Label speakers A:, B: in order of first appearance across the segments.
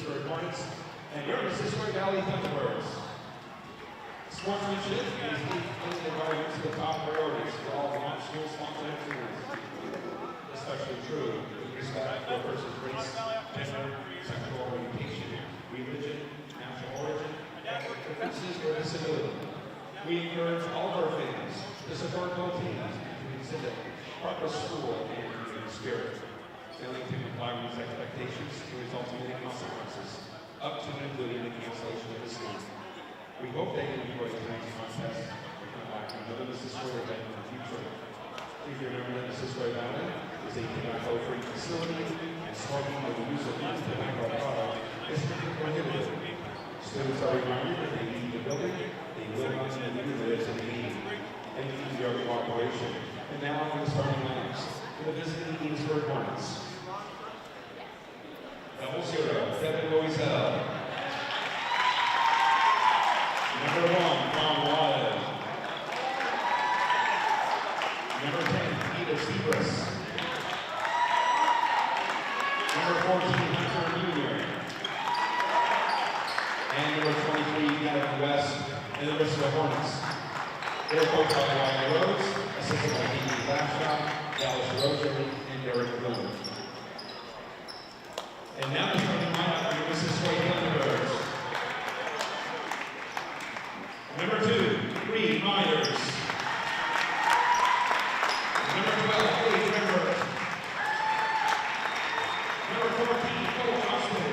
A: Enosburg Hornets and your Mississippi Valley Thunderbirds. Sportsmanship is the environment to the top priorities for all Vermont school-sponsored activities. Especially true with respect for a person's race, gender, sexual orientation, religion, national origin, ethnic differences, or disability. We encourage all of our fans to support both teams and to exhibit purposeful and community spirit. Failing to comply with these expectations can result in many consequences, up to and including the cancellation of this game. We hope that you enjoy tonight's contest and come back to another Mississippi event in the future. Please remember that Mississippi Valley is a tobacco-free facility, and smoking or the use of non-tobacco product is strictly prohibited. Students are reminded that they leave the building, they will not need to live in the meeting, and we need your cooperation. And now for the starting lineups for the visiting Enosburg Hornets. Double zero, Devin Loisel. Number 1, Tom Wild. Number 10, Peter Sebris. Number 14, Hunter Jr. And number 23, Gavin West, and the rest of the Hornets. They're coached by Ryan Rhodes, assisted by D.B. Blackstock, Dallas Roser, and Derek Miller. And now the starting lineup for the Mississippi Thunderbirds. Number 2, Reed Myers. Number 12, Paige Rembert. Number 14, Cole Austin.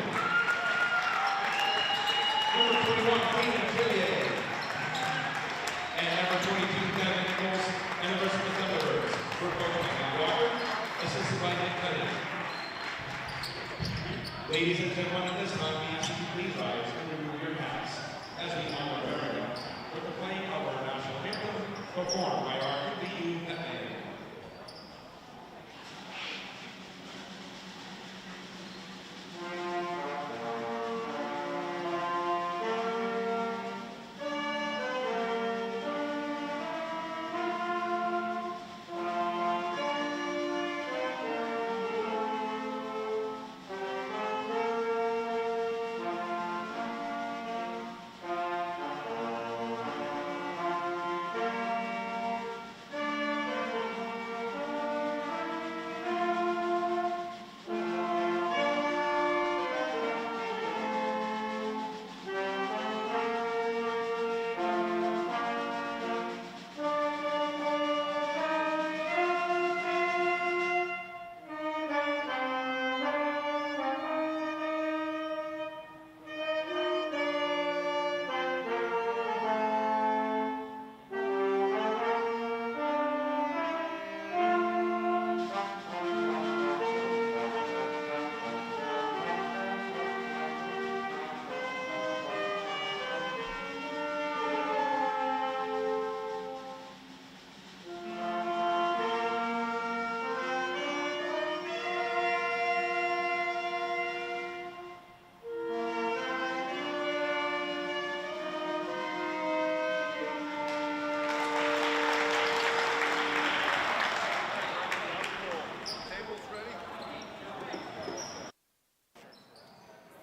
A: Number 21, Clayton Killier. And number 22, Devin Nichols, and the rest of the Thunderbirds. We're coached by Matt Walker, assisted by Nick Cuddy. Ladies and gentlemen, at this time, we ask you to please rise and remove your hats as we honor America with the playing of our national anthem performed by our MVU band.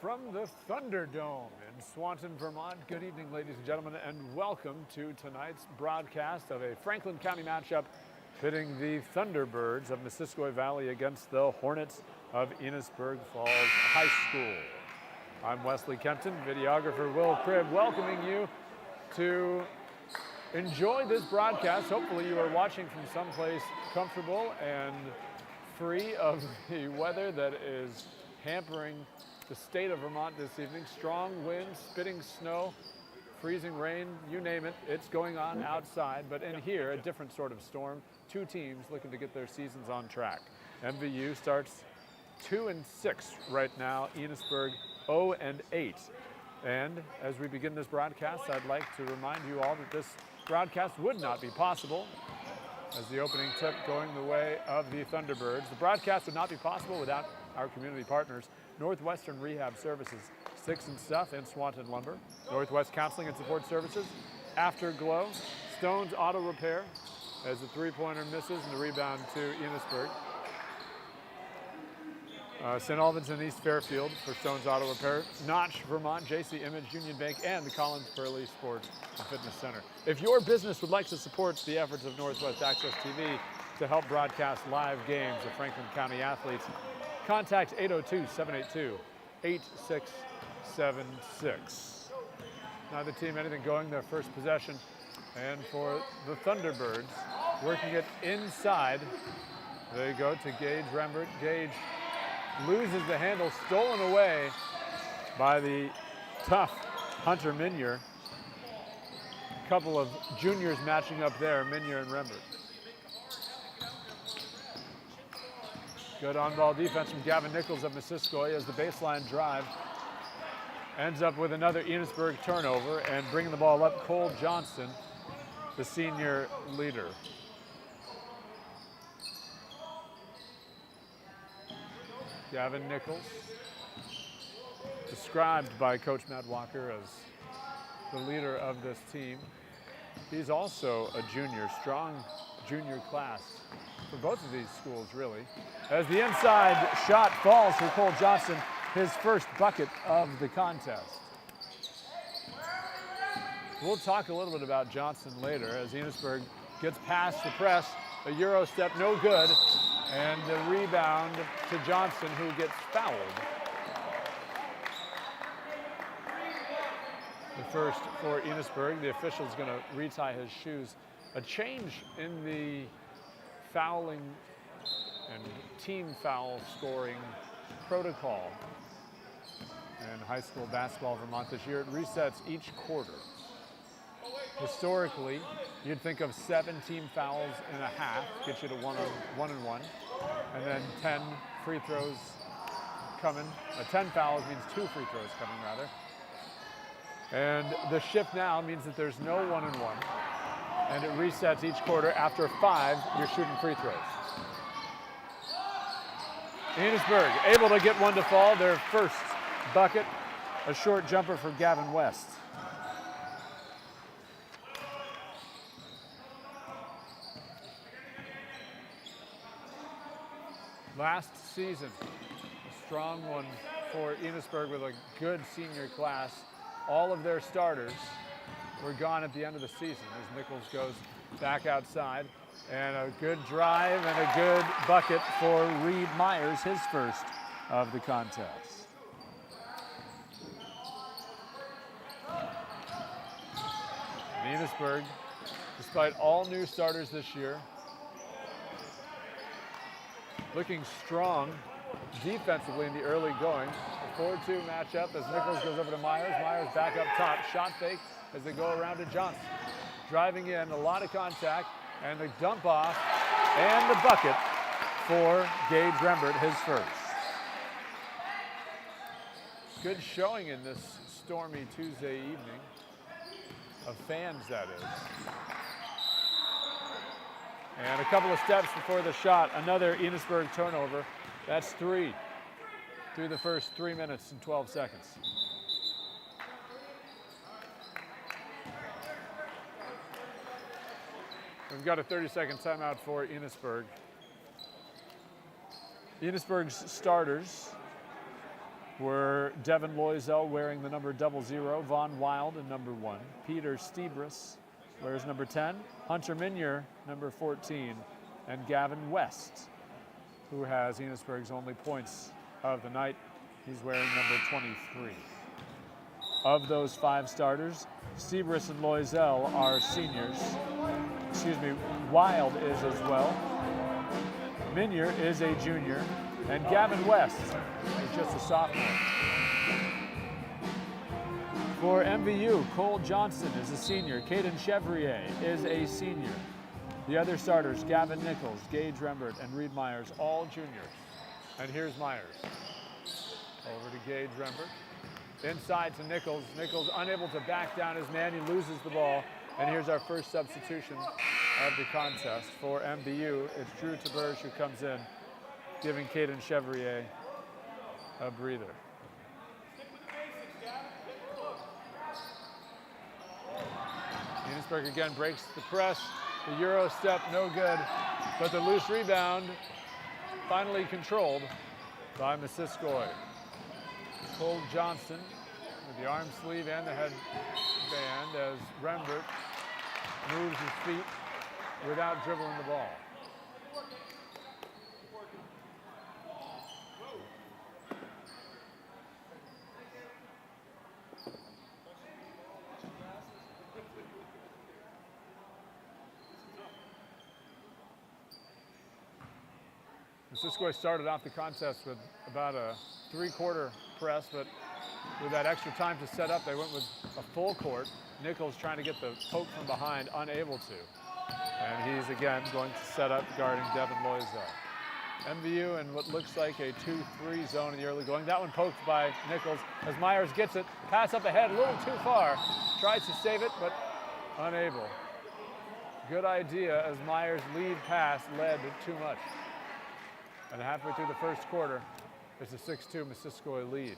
B: From the Thunderdome in Swanton, Vermont, good evening, ladies and gentlemen, and welcome to tonight's broadcast of a Franklin County matchup pitting the Thunderbirds of Missisquoi Valley against the Hornets of Enosburg Falls High School. I'm Wesley Kempton, videographer Will Cribb, welcoming you to enjoy this broadcast. Hopefully you are watching from someplace comfortable and free of the weather that is hampering the state of Vermont this evening. Strong winds, spitting snow, freezing rain, you name it, it's going on outside. But in here, a different sort of storm. Two teams looking to get their seasons on track. MVU starts 2-6 right now. Enosburg 0-8. And as we begin this broadcast, I'd like to remind you all that this broadcast would not be possible as the opening tip going the way of the Thunderbirds. The broadcast would not be possible without our community partners, Northwestern Rehab Services, Sticks and Stuff and Swanton Lumber, Northwest Counseling and Support Services, Afterglow, Stone's Auto Repair, as the three-pointer misses and the rebound to Enosburg. St. Albans and East Fairfield for Stone's Auto Repair, Notch, Vermont, JC Image, Union Bank, and the Collins Burley Sports and Fitness Center. If your business would like to support the efforts of Northwest Access TV to help broadcast live games of Franklin County athletes, contact 802-782-8676. Neither team anything going, their first possession. And for the Thunderbirds, working it inside, they go to Gage Rembert. Gage loses the handle, stolen away by the tough Hunter Minier. A couple of juniors matching up there, Minier and Rembert. Good on-ball defense from Gavin Nichols of Missisquoi as the baseline drive ends up with another Enosburg turnover, and bringing the ball up, Cole Johnston, the senior leader. Gavin Nichols, described by Coach Matt Walker as the leader of this team. He's also a junior, strong junior class for both of these schools, really. As the inside shot falls for Cole Johnston, his first bucket of the contest. We'll talk a little bit about Johnston later as Enosburg gets past the press, a Euro step, no good, and the rebound to Johnston, who gets fouled. The first for Enosburg. The official's going to retie his shoes. A change in the fouling and team foul scoring protocol in high school basketball Vermont this year. It resets each quarter. Historically, you'd think of 7 team fouls in a half, get you to 1 and 1, and then 10 free throws coming. 10 fouls means 2 free throws coming, rather. And the shift now means that there's no 1 and 1, and it resets each quarter. After 5, you're shooting free throws. Enosburg able to get one to fall, their first bucket, a short jumper for Gavin West. Last season, a strong one for Enosburg with a good senior class. All of their starters were gone at the end of the season as Nichols goes back outside. And a good drive and a good bucket for Reed Myers, his first of the contest. And Enosburg, despite all new starters this year, looking strong defensively in the early going. A 4-2 matchup as Nichols goes over to Myers. Myers back up top, shot fake as they go around to Johnson. Driving in, a lot of contact, and the dump off, and the bucket for Gage Rembert, his first. Good showing in this stormy Tuesday evening, of fans, that is. And a couple of steps before the shot, another Enosburg turnover. That's 3 through the first 3 minutes and 12 seconds. We've got a 30-second timeout for Enosburg. Enosburg's starters were Devin Loisel wearing the number 00, Vaughn Wild in number 1, Peter Stebris wears number 10, Hunter Minier number 14, and Gavin West, who has Enosburg's only points of the night. He's wearing number 23. Of those 5 starters, Stebris and Loisel are seniors. Wild is as well. Minier is a junior, and Gavin West is just a sophomore. For MVU, Cole Johnston is a senior. Caden Chevrier is a senior. The other starters, Gavin Nichols, Gage Rembert, and Reed Myers, all juniors. And here's Myers. Over to Gage Rembert. Inside to Nichols. Nichols unable to back down his man. He loses the ball. And here's our first substitution of the contest. For MVU, it's Drew Taberge who comes in, giving Caden Chevrier a breather. Enosburg again breaks the press. The Euro step, no good. But the loose rebound finally controlled by Missisquoi. Cole Johnston with the arm sleeve and the head band as Rembert moves his feet without dribbling the ball. Missisquoi started off the contest with about a three-quarter press, but with that extra time to set up, they went with a full court. Nichols trying to get the poke from behind, unable to. And he's again going to set up guarding Devin Loizel. MVU in what looks like a 2-3 zone in the early going. That one poked by Nichols as Myers gets it. Pass up ahead, a little too far. Tries to save it, but unable. Good idea as Myers' lead pass led too much. And halfway through the first quarter, it's a 6-2 Missisquoi lead.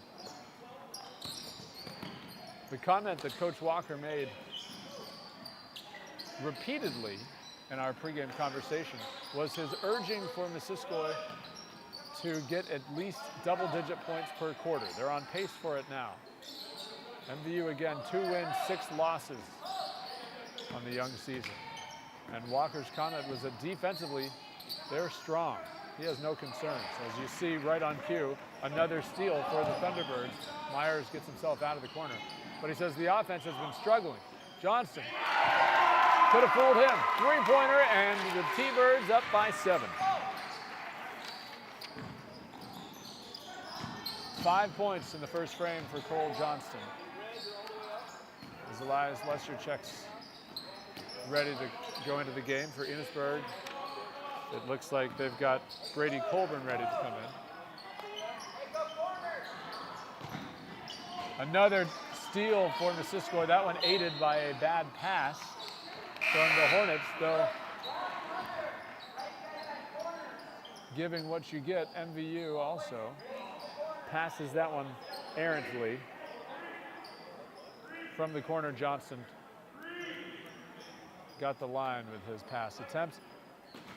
B: The comment that Coach Walker made repeatedly in our pregame conversation was his urging for Missisquoi to get at least double-digit points per quarter. They're on pace for it now. MVU again, 2 wins, 6 losses on the young season. And Walker's comment was that defensively, they're strong. He has no concerns. As you see right on cue, another steal for the Thunderbirds. Myers gets himself out of the corner. But he says the offense has been struggling. Johnston could have fooled him. Three-pointer, and the T-Birds up by 7. 5 points in the first frame for Cole Johnston. As Elias Lesterchek's ready to go into the game for Enosburg. It looks like they've got Brady Colburn ready to come in. Another steal for Missisquoi. That one aided by a bad pass from the Hornets, though giving what you get, MVU also passes that one errantly from the corner. Johnston got the line with his pass attempts.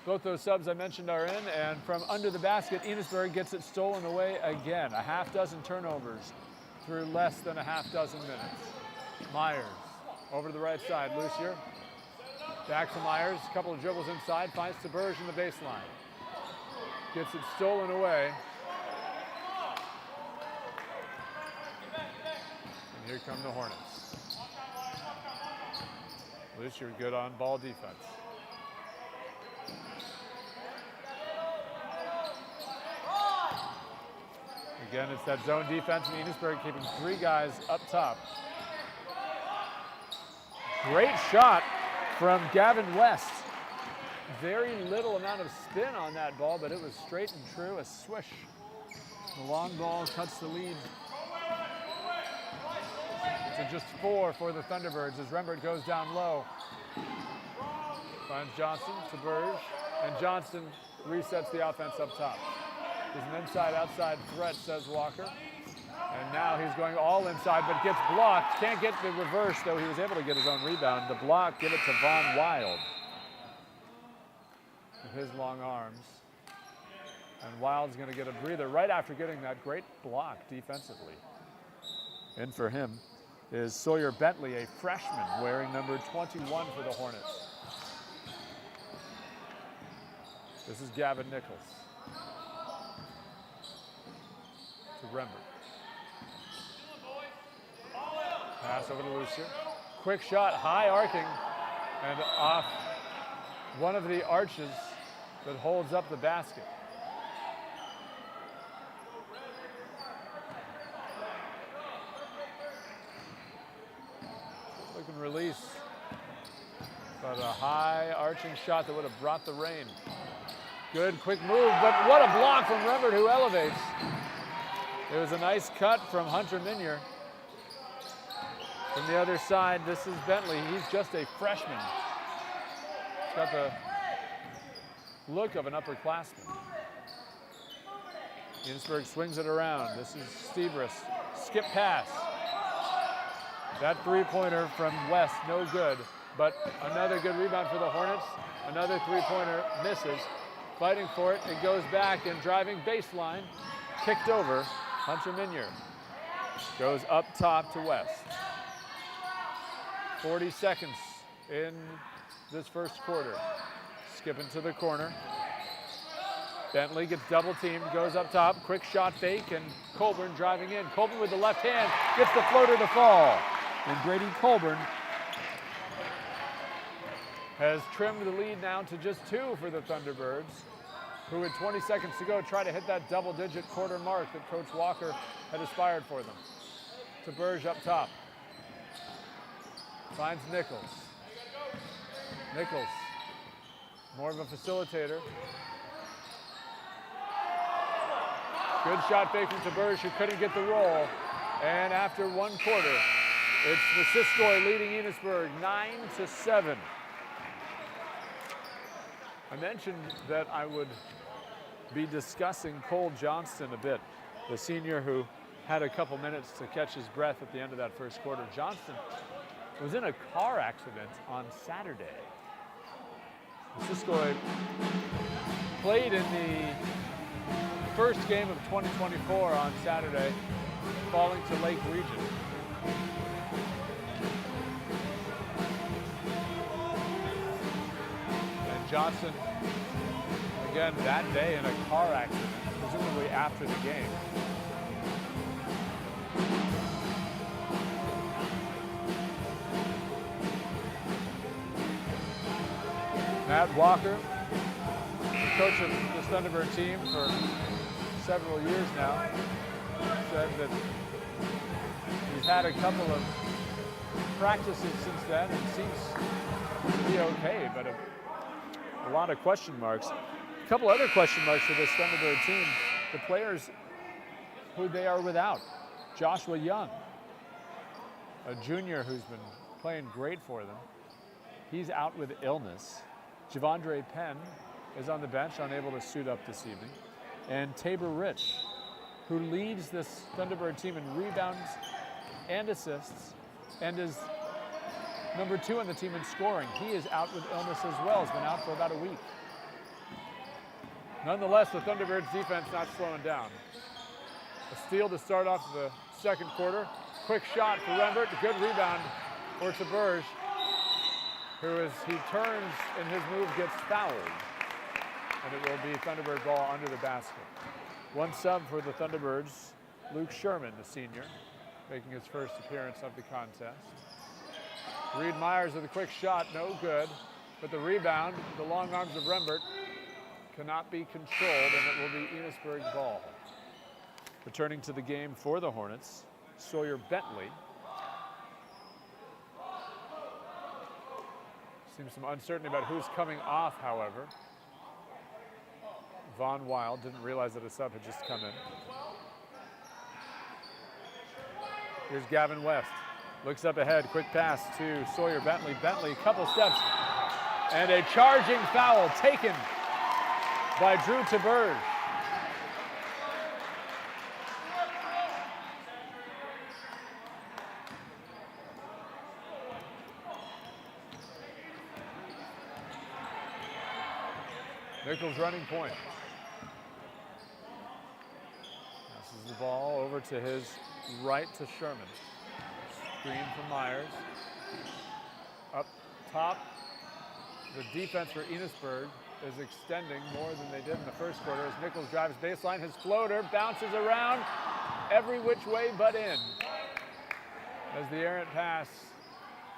B: Both those subs I mentioned are in, and from under the basket, Enosburg gets it stolen away again. A half dozen turnovers through less than a half dozen minutes. Myers over to the right side, Lucier. Back to Myers, a couple of dribbles inside, finds Saberge in the baseline. Gets it stolen away. And here come the Hornets. Lucier good on ball defense. Again, it's that zone defense in Enosburg keeping 3 guys up top. Great shot from Gavin West. Very little amount of spin on that ball, but it was straight and true, a swish. The long ball cuts the lead to just 4 for the Thunderbirds as Rembert goes down low. Finds Johnston to Burge, and Johnston resets the offense up top. He's an inside-outside threat, says Walker. And now he's going all inside, but gets blocked. Can't get the reverse, though he was able to get his own rebound. The block, give it to Von Wild with his long arms. And Wild's going to get a breather right after getting that great block defensively. In for him is Sawyer Bentley, a freshman, wearing number 21 for the Hornets. This is Gavin Nichols. To Rembert. Pass over to Lucier. Quick shot, high arcing, and off one of the arches that holds up the basket. Looking release, but a high arching shot that would have brought the rain. Good quick move, but what a block from Rembert, who elevates. It was a nice cut from Hunter Minier. From the other side, this is Bentley. He's just a freshman. He's got the look of an upperclassman. Enosburg swings it around. This is Stebris. Skip pass. That three-pointer from West, no good. But another good rebound for the Hornets. Another three-pointer misses. Fighting for it. It goes back and driving baseline. kicked over. Hunter Minier goes up top to West. 40 seconds in this first quarter. Skipping to the corner. Bentley gets double teamed, goes up top, quick shot fake, and Colburn driving in. Colburn with the left hand gets the floater to fall. And Grady Colburn has trimmed the lead now to just 2 for the Thunderbirds, who with 20 seconds to go try to hit that double-digit quarter mark that Coach Walker had aspired for them. To Burge up top. Finds Nichols. Nichols, more of a facilitator. Good shot fake from Taberge, who couldn't get the roll. And after 1 quarter, it's Missisquoi leading Enosburg 9-7. I mentioned that I would be discussing Cole Johnston a bit, the senior who had a couple minutes to catch his breath at the end of that first quarter. Johnston was in a car accident on Saturday. Missisquoi played in the first game of 2024 on Saturday, falling to Lake Region. And Johnson, again that day in a car accident, presumably after the game. Matt Walker, coach of this Thunderbird team for several years now, said that he's had a couple of practices since then and seems to be okay, but a lot of question marks. A couple other question marks for this Thunderbird team, the players who they are without. Joshua Young, a junior who's been playing great for them. He's out with illness. Javondre Penn is on the bench, unable to suit up this evening. And Tabor Rich, who leads this Thunderbird team in rebounds and assists, and is number 2 on the team in scoring. He is out with illness as well. He's been out for about a week. Nonetheless, the Thunderbirds defense not slowing down. A steal to start off the second quarter. Quick shot for Rembert. A good rebound for Taberge, who, as he turns in his move, gets fouled. And it will be Thunderbird ball under the basket. 1 sub for the Thunderbirds, Luke Sherman, the senior, making his first appearance of the contest. Reed Myers with a quick shot, no good. But the rebound, the long arms of Rembert, cannot be controlled, and it will be Enosburg ball. Returning to the game for the Hornets, Sawyer Bentley. Seems some uncertainty about who's coming off, however. Vaughn Wild didn't realize that a sub had just come in. Here's Gavin West. Looks up ahead, quick pass to Sawyer Bentley. Bentley, couple steps, and a charging foul taken by Drew Taberge. Nichols running point. Passes the ball over to his right to Sherman. Screen from Myers. Up top, the defense for Enosburg is extending more than they did in the first quarter as Nichols drives baseline. His floater bounces around every which way but in, as the errant pass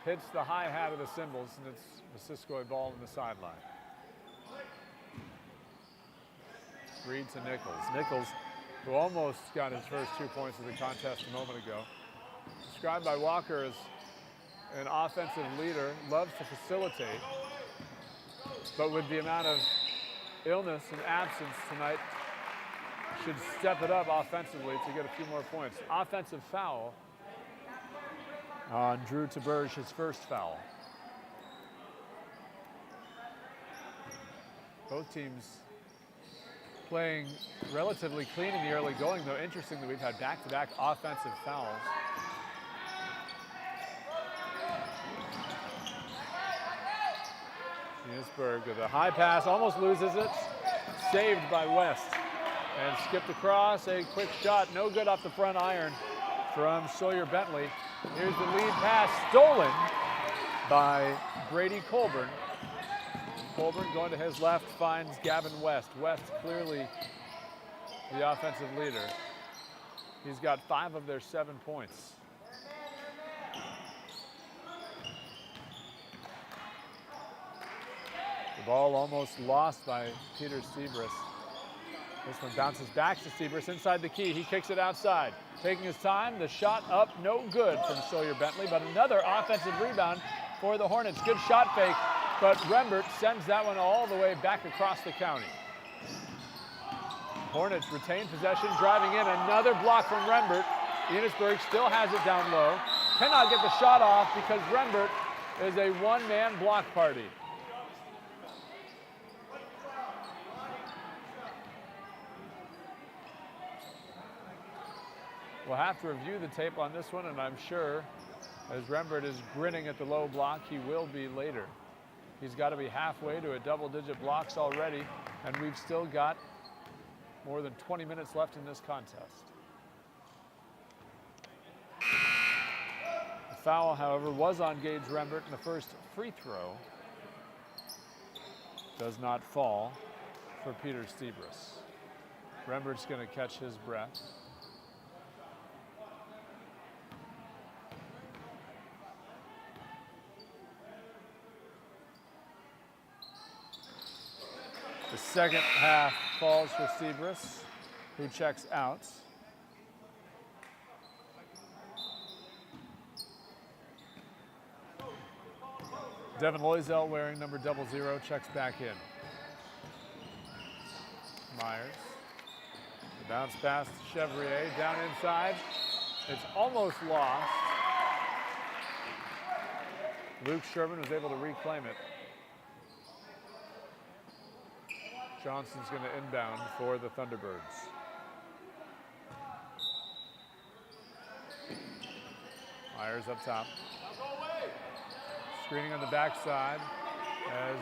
B: hits the high hat of the cymbals, and it's Missisquoi ball on the sideline. Reed to Nichols. Nichols, who almost got his first 2 points of the contest a moment ago. Described by Walker as an offensive leader, loves to facilitate, but with the amount of illness and absence tonight, should step it up offensively to get a few more points. Offensive foul on Drew Taberge, his first foul. Both teams playing relatively clean in the early going, though interesting that we've had back-to-back offensive fouls. Enosburg with a high pass, almost loses it. Saved by West. and skipped across. A quick shot, no good off the front iron from Sawyer Bentley. Here's the lead pass, stolen by Brady Colburn. Colburn going to his left, finds Gavin West. West clearly the offensive leader. He's got 5 of their 7 points. The ball almost lost by Peter Sebris. This one bounces back to Sebris inside the key. He kicks it outside. Taking his time, the shot up, no good from Sawyer Bentley, but another offensive rebound for the Hornets. Good shot fake, but Rembert sends that one all the way back across the county. Hornets retain possession, driving in, another block from Rembert. Enosburg still has it down low. Cannot get the shot off because Rembert is a one-man block party. We'll have to review the tape on this one, and I'm sure as Rembert is grinning at the low block, he will be later. He's got to be halfway to a double-digit blocks already, and we've still got more than 20 minutes left in this contest. The foul, however, was on Gage Rembert, and the first free throw does not fall for Peter Sebris. Rembert's going to catch his breath. The second half falls for Sebris, who checks out. Devin Loisel, wearing number 00, checks back in. Myers. The bounce pass to Chevrier, down inside. It's almost lost. Luke Sherman was able to reclaim it. Johnson's going to inbound for the Thunderbirds. Myers up top. Screening on the backside as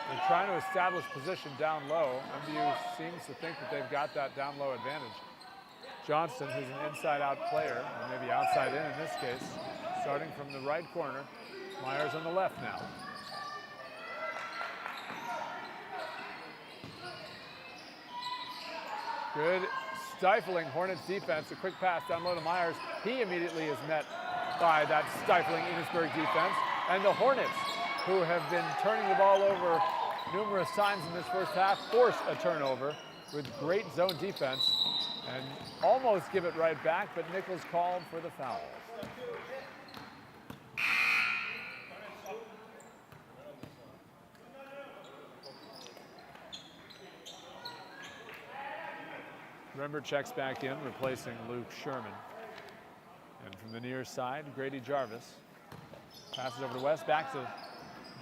B: they're trying to establish position down low. MVU seems to think that they've got that down low advantage. Johnson, who's an inside-out player, or maybe outside in this case, starting from the right corner. Myers on the left now. Good stifling Hornets defense. A quick pass down low to Myers. He immediately is met by that stifling Enosburg defense. And the Hornets, who have been turning the ball over numerous times in this first half, force a turnover with great zone defense and almost give it right back, but Nichols called for the foul. Rembert checks back in, replacing Luke Sherman. And from the near side, Grady Jarvis. Passes over to West, back to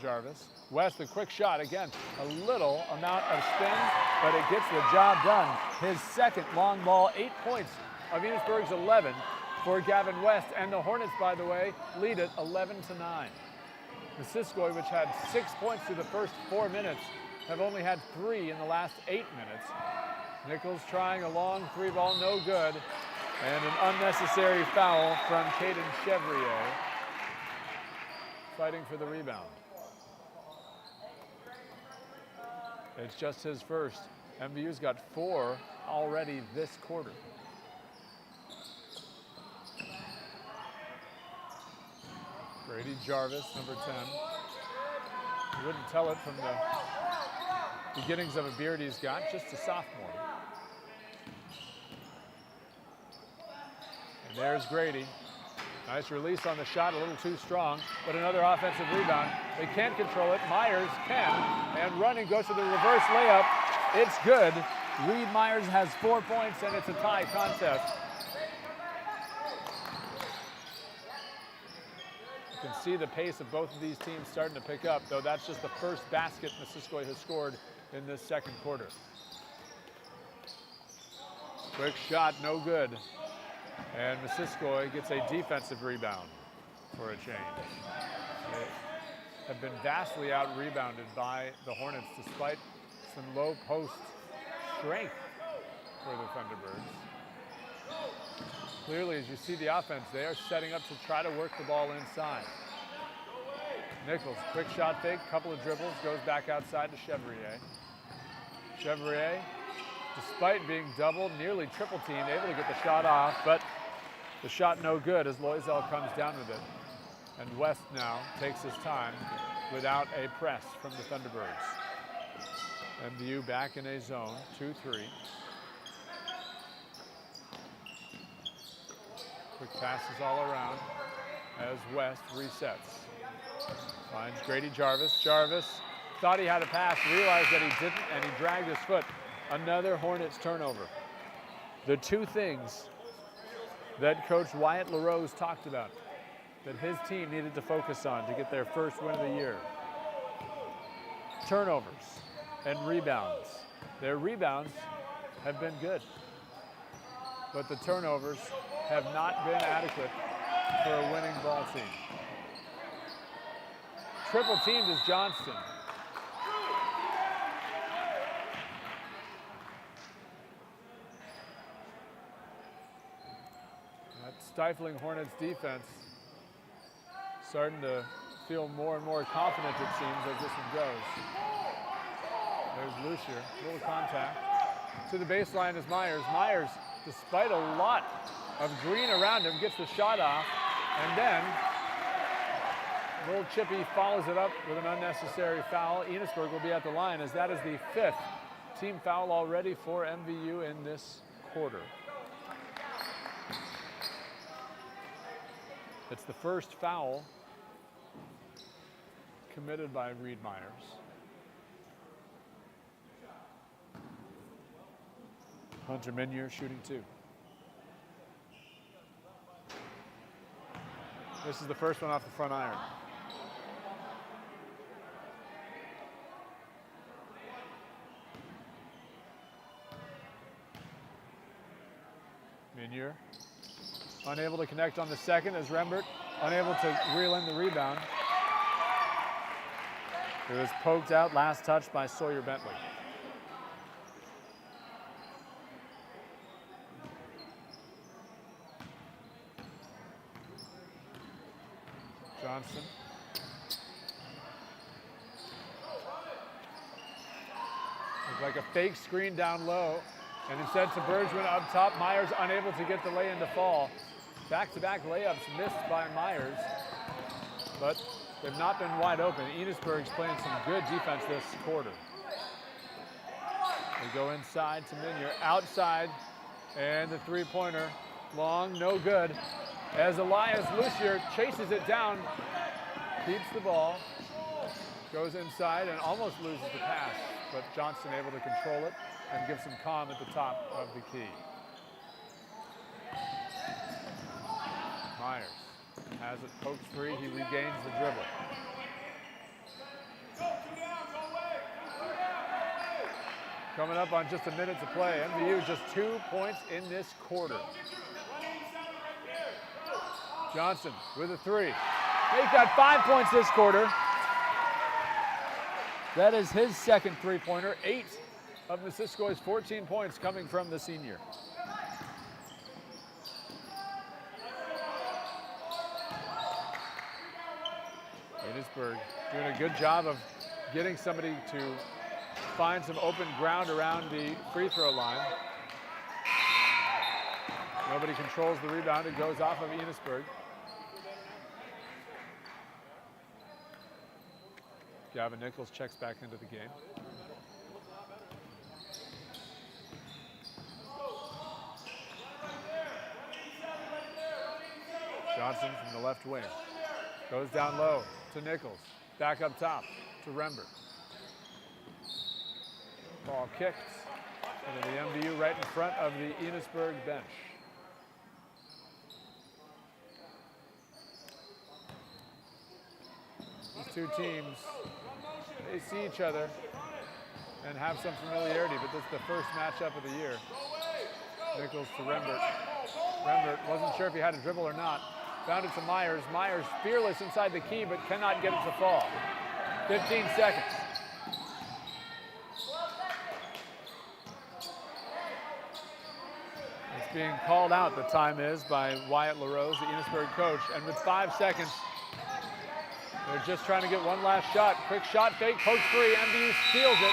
B: Jarvis. West, a quick shot. Again, a little amount of spin, but it gets the job done. His second long ball, 8 points of Enosburg's 11 for Gavin West. And the Hornets, by the way, lead it 11-9. Missisquoi, which had 6 points through the first 4 minutes, have only had 3 in the last 8 minutes. Nichols trying a long 3-ball, no good. And an unnecessary foul from Caden Chevrier, fighting for the rebound. It's just his first. MVU's got 4 already this quarter. Grady Jarvis, number 10. You wouldn't tell it from the beginnings of a beard he's got, just a sophomore. And there's Grady. Nice release on the shot, a little too strong, but another offensive rebound. They can't control it. Myers can, and running goes to the reverse layup. It's good. Reed Myers has 4 points, and it's a tie contest. You can see the pace of both of these teams starting to pick up, though that's just the first basket Missisquoi has scored in this second quarter. Quick shot, no good. And Missisquoi gets a defensive rebound for a change. They have been vastly out-rebounded by the Hornets despite some low post strength for the Thunderbirds. Clearly, as you see the offense, they are setting up to try to work the ball inside. Nichols, quick shot fake, couple of dribbles, goes back outside to Chevrier. Chevrier, despite being doubled, nearly triple teamed, able to get the shot off, but the shot no good as Loisel comes down with it. And West now takes his time without a press from the Thunderbirds. MVU back in a zone, 2-3. Quick passes all around as West resets. Finds Grady Jarvis. Jarvis thought he had a pass, realized that he didn't, and he dragged his foot. Another Hornets turnover. The two things that Coach Wyatt LaRose talked about that his team needed to focus on to get their first win of the year. Turnovers and rebounds. Their rebounds have been good, but the turnovers have not been adequate for a winning ball team. Triple teamed is Johnston. That stifling Hornets defense starting to feel more and more confident, it seems, as this one goes. There's Lucier, little contact. To the baseline is Myers. Myers, despite a lot of green around him, gets the shot off, and then little Chippy follows it up with an unnecessary foul. Enosburg will be at the line, as that is the 5th team foul already for MVU in this quarter. It's the first foul committed by Reed Myers. Hunter Minier shooting 2. This is the first one off the front iron. Minier unable to connect on the second as Rembert unable to reel in the rebound. It was poked out, last touch by Sawyer Bentley. Johnston. Looked like a fake screen down low. And instead to Bergman up top. Myers unable to get the lay-in to fall. Back-to-back layups missed by Myers. But they've not been wide open. Enosburg's playing some good defense this quarter. They go inside to Minier. Outside. And the three-pointer. Long, no good. As Elias Lucier chases it down. Keeps the ball. Goes inside and almost loses the pass. But Johnston able to control it and give some calm at the top of the key. Myers has it, pokes free, he regains the dribble. Coming up on just a minute to play. MVU just 2 points in this quarter. Johnson with a 3. He's got 5 points this quarter. That is his second three-pointer. 8 of Missisquo's 14 points coming from the senior. Enosburg doing a good job of getting somebody to find some open ground around the free throw line. Nobody controls the rebound. It goes off of Enosburg. Gavin Nichols checks back into the game. Johnson from the left wing. Goes down low to Nichols. Back up top to Rembert. Ball kicked into the MVU right in front of the Enosburg bench. These two teams, they see each other and have some familiarity, but this is the first matchup of the year. Nichols to Rembert. Rembert wasn't sure if he had a dribble or not. Found it to Myers. Myers fearless inside the key, but cannot get it to fall. 15 seconds. being called out, the time is, by Wyatt LaRose, the Enosburg coach. And with 5 seconds, they're just trying to get one last shot. Quick shot fake, post free, MVU steals it.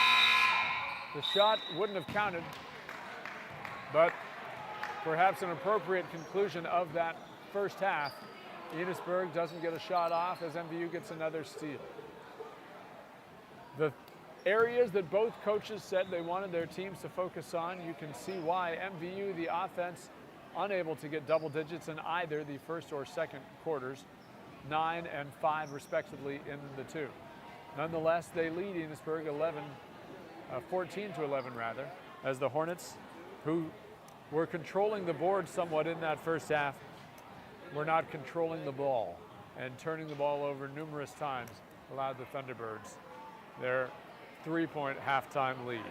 B: The shot wouldn't have counted, but perhaps an appropriate conclusion of that first half. Enosburg doesn't get a shot off as MVU gets another steal. The areas that both coaches said they wanted their teams to focus on, you can see why. MVU, the offense, unable to get double digits in either the first or second quarters, 9 and 5 respectively in the two. Nonetheless, they lead Enosburg 14-11 rather, as the Hornets, who were controlling the board somewhat in that first half, were not controlling the ball, and turning the ball over numerous times allowed the Thunderbirds their 3-point halftime lead.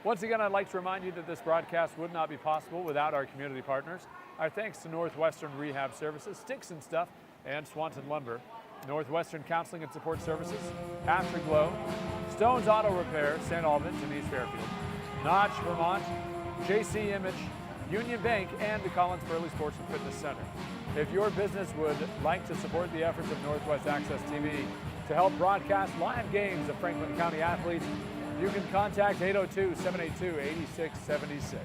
B: Once again, I'd like to remind you that this broadcast would not be possible without our community partners. Our thanks to Northwestern Rehab Services, Sticks and Stuff, and Swanton Lumber. Northwestern Counseling and Support Services, Afterglow, Stone's Auto Repair, St. Albans and East Fairfield, Notch, Vermont, JC Image, Union Bank, and the Collins Burley Sports and Fitness Center. If your business would like to support the efforts of Northwest Access TV to help broadcast live games of Franklin County athletes, you can contact 802-782-8676.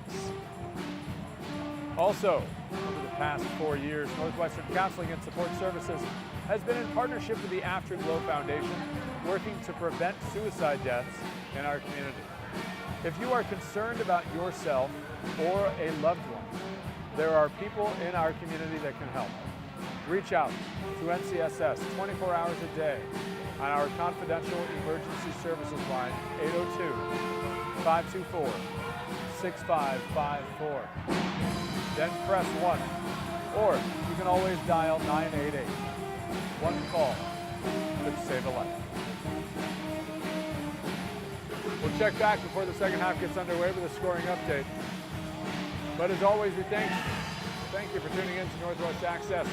B: Also, over the past 4 years, Northwestern Counseling and Support Services has been in partnership with the Afterglow Foundation, working to prevent suicide deaths in our community. If you are concerned about yourself or a loved one, there are people in our community that can help. Reach out to NCSS 24 hours a day on our confidential emergency services line, 802-524-6554. Then press 1, or you can always dial 988. One call could save a life. We'll check back before the second half gets underway with a scoring update. But as always, we thank you for tuning in to Northwest Access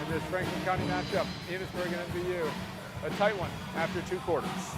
B: in this Franklin County matchup, Enosburg and MVU. A tight one after 2 quarters.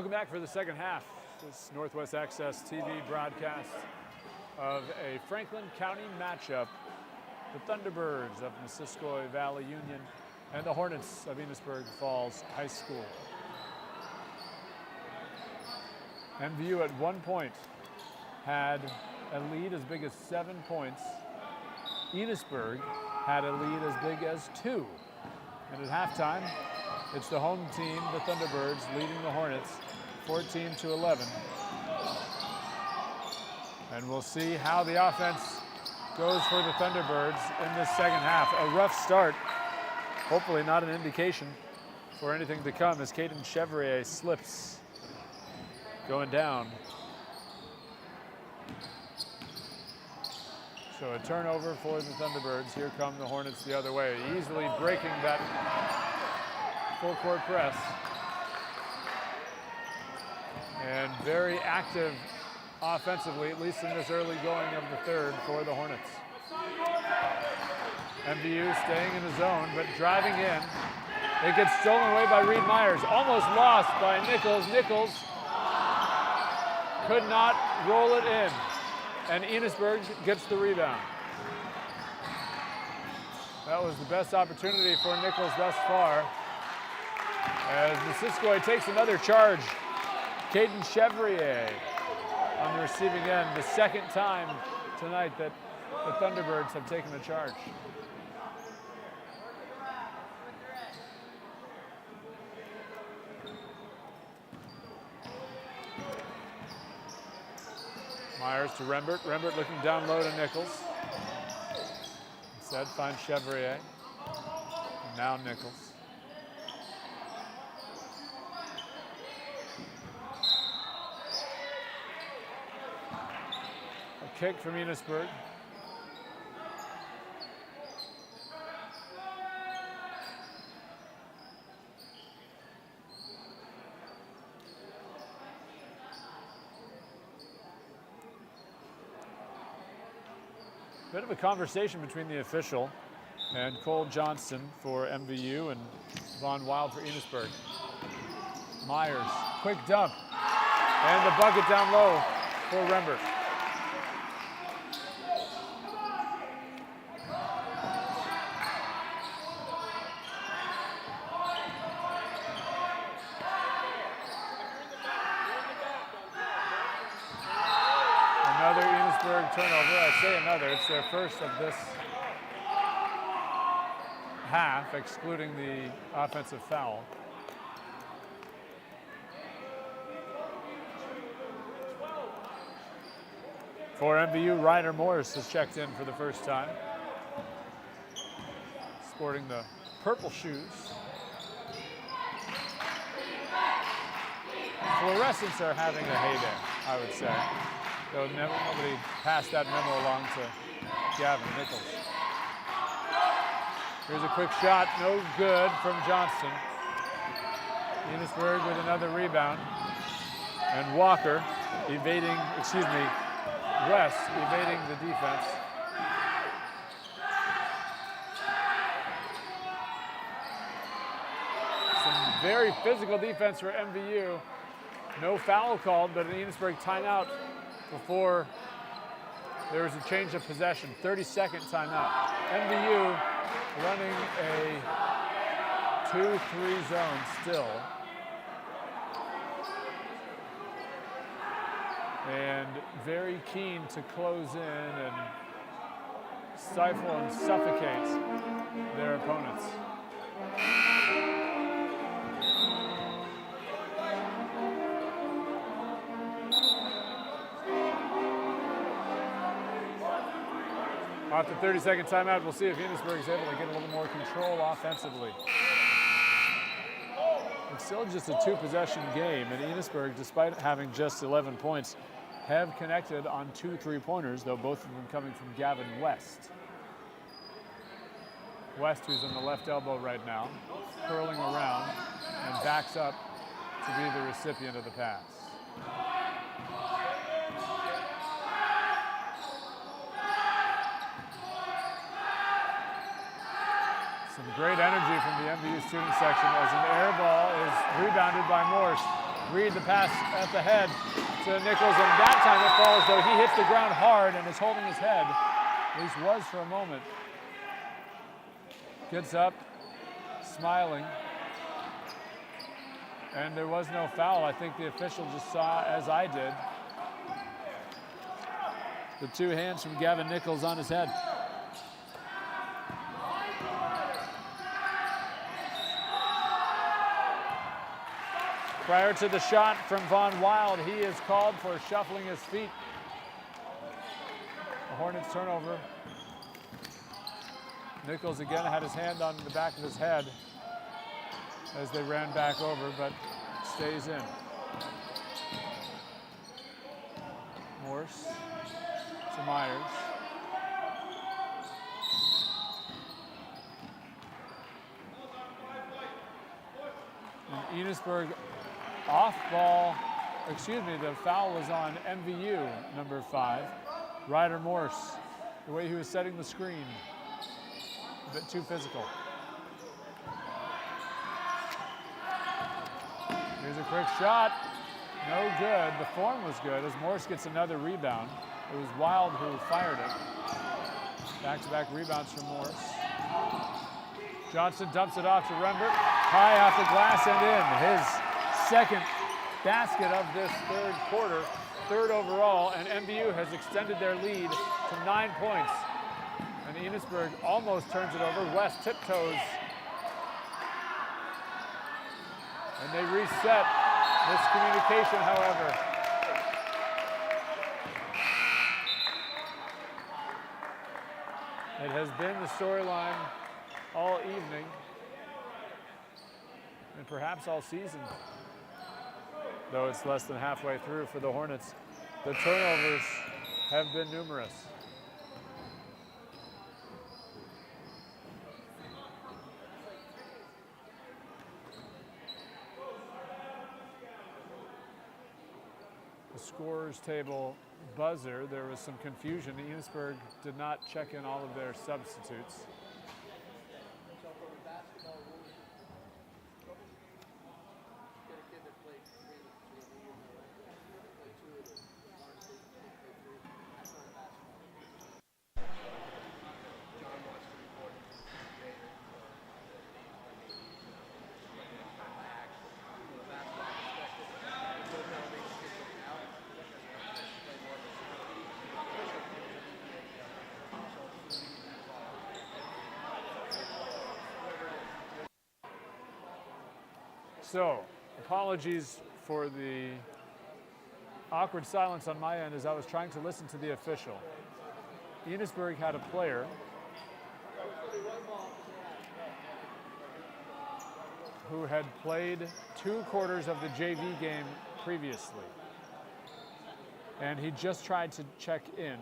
B: Welcome back for the second half. This Northwest Access TV broadcast of a Franklin County matchup. The Thunderbirds of Missisquoi Valley Union and the Hornets of Enosburg Falls High School. MVU at one point had a lead as big as 7 points. Enosburg had a lead as big as 2. And at halftime, it's the home team, the Thunderbirds, leading the Hornets 14-11. And we'll see how the offense goes for the Thunderbirds in this second half. A rough start, hopefully not an indication for anything to come as Caden Chevrier slips going down. So a turnover for the Thunderbirds. Here come the Hornets the other way, easily breaking that full court press. And very active offensively, at least in this early going of the third for the Hornets. MVU staying in the zone, but driving in. It gets stolen away by Reed Myers, almost lost by Nichols. Nichols could not roll it in, and Enosburg gets the rebound. That was the best opportunity for Nichols thus far, as Missisquoi takes another charge. Caden Chevrier on the receiving end, the second time tonight that the Thunderbirds have taken a charge. Myers to Rembert. Rembert looking down low to Nichols. Instead finds Chevrier. And now Nichols. A kick from Enosburg. Bit of a conversation between the official and Cole Johnston for MVU and Von Wild for Enosburg. Myers, quick dump, and the bucket down low for Rembert. Another Enosburg turnover. I say another, it's their first of this half, excluding the offensive foul. For MVU, Ryder Morris has checked in for the first time, sporting the purple shoes. Fluorescents are having a heyday, I would say. Though nobody passed that memo along to Gavin Nichols. Here's a quick shot, no good from Johnston. Enosburg with another rebound. And Walker evading, West evading the defense. Some very physical defense for MVU. No foul called, but an Enosburg timeout before there was a change of possession. 30-second timeout. MVU running a 2-3 zone still. And very keen to close in and stifle and suffocate their opponents. After 30-second timeout, we'll see if Enosburg is able to get a little more control offensively. It's still just a 2-possession game, and Enosburg, despite having just 11 points, have connected on 2 3-pointers, though both of them coming from Gavin West. West, who's on the left elbow right now, curling around and backs up to be the recipient of the pass. Some great energy from the MVU student section as an air ball is rebounded by Morse. Reed the pass at the head to Nichols, and that time it falls, though he hits the ground hard and is holding his head. At least was for a moment. Gets up, smiling. And there was no foul. I think the official just saw, as I did, the two hands from Gavin Nichols on his head. Prior to the shot from Von Wild, he is called for shuffling his feet. The Hornets turnover. Nichols again had his hand on the back of his head as they ran back over, but stays in. Morse to Myers. And Enosburg off ball, the foul was on MVU, number 5, Ryder Morse, the way he was setting the screen. A bit too physical. Here's a quick shot. No good. The form was good as Morse gets another rebound. It was Wild who fired it. Back-to-back rebounds from Morse. Johnson dumps it off to Rembert. High off the glass and in. His second basket of this third quarter, third overall, and MVU has extended their lead to 9 points. And Enosburg almost turns it over. West tiptoes. And they reset. Miscommunication, however. It has been the storyline all evening, and perhaps all season, though it's less than halfway through for the Hornets. The turnovers have been numerous. The scorers table buzzer, there was some confusion. Enosburg did not check in all of their substitutes. So, apologies for the awkward silence on my end as I was trying to listen to the official. Enosburg had a player who had played 2 quarters of the JV game previously. And he just tried to check in.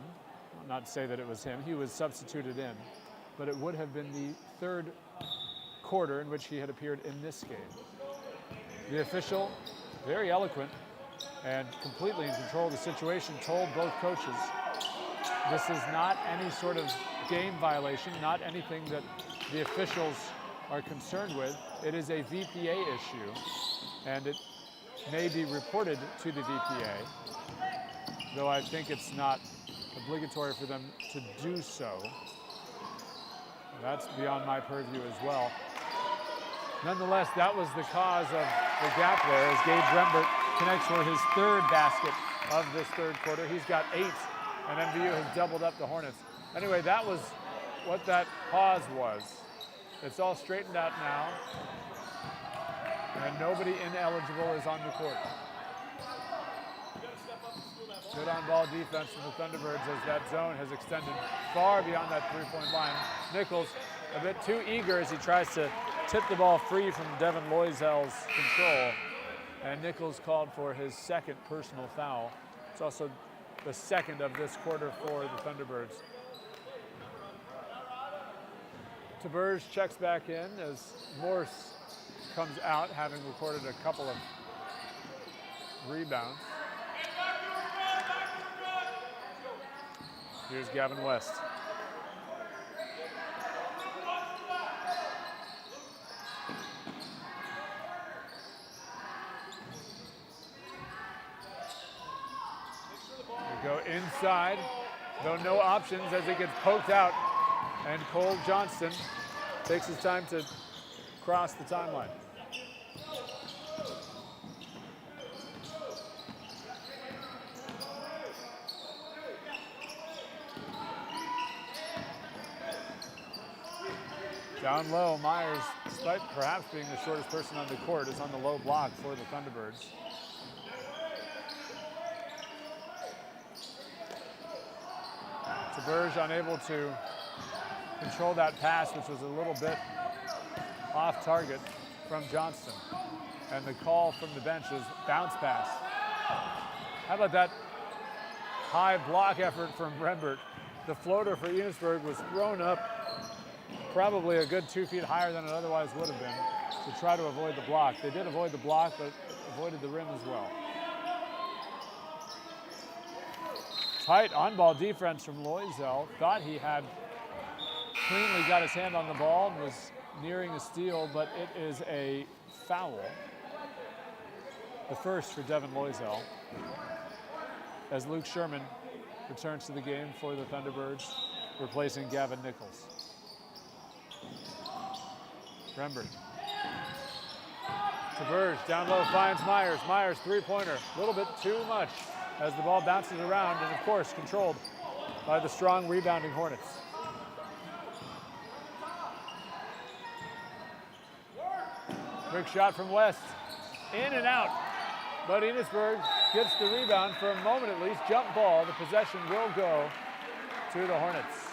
B: Not to say that it was him, he was substituted in. But it would have been the 3rd quarter in which he had appeared in this game. The official, very eloquent and completely in control of the situation, told both coaches this is not any sort of game violation, not anything that the officials are concerned with. It is a VPA issue, and it may be reported to the VPA, though I think it's not obligatory for them to do so. That's beyond my purview as well. Nonetheless, that was the cause of the gap there as Gabe Rembert connects for his 3rd basket of this 3rd quarter. He's got 8, and MVU has doubled up the Hornets. Anyway, that was what that pause was. It's all straightened out now, and nobody ineligible is on the court. Good on-ball defense from the Thunderbirds as that zone has extended far beyond that 3-point line. Nichols a bit too eager as he tries to tip the ball free from Devin Loisel's control. And Nichols called for his 2nd personal foul. It's also the 2nd of this quarter for the Thunderbirds. Taberge checks back in as Morse comes out, having recorded a couple of rebounds. Here's Gavin West. Go inside, though no options as it gets poked out. And Cole Johnston takes his time to cross the timeline. Down low, Myers, despite perhaps being the shortest person on the court, is on the low block for the Thunderbirds. Thunderbird unable to control that pass, which was a little bit off target from Johnston. And the call from the bench is bounce pass. How about that high block effort from Rembert? The floater for Enosburg was thrown up probably a good 2 feet higher than it otherwise would have been to try to avoid the block. They did avoid the block, but avoided the rim as well. Tight on-ball defense from Loisel. Thought he had cleanly got his hand on the ball and was nearing a steal, but it is a foul. The first for Devin Loisel, as Luke Sherman returns to the game for the Thunderbirds, replacing Gavin Nichols. Rembert. Thunderbird down low finds Myers. Myers three-pointer, a little bit too much as the ball bounces around and of course controlled by the strong rebounding Hornets. Quick shot from West, in and out, but Enosburg gets the rebound for a moment at least. Jump ball, the possession will go to the Hornets.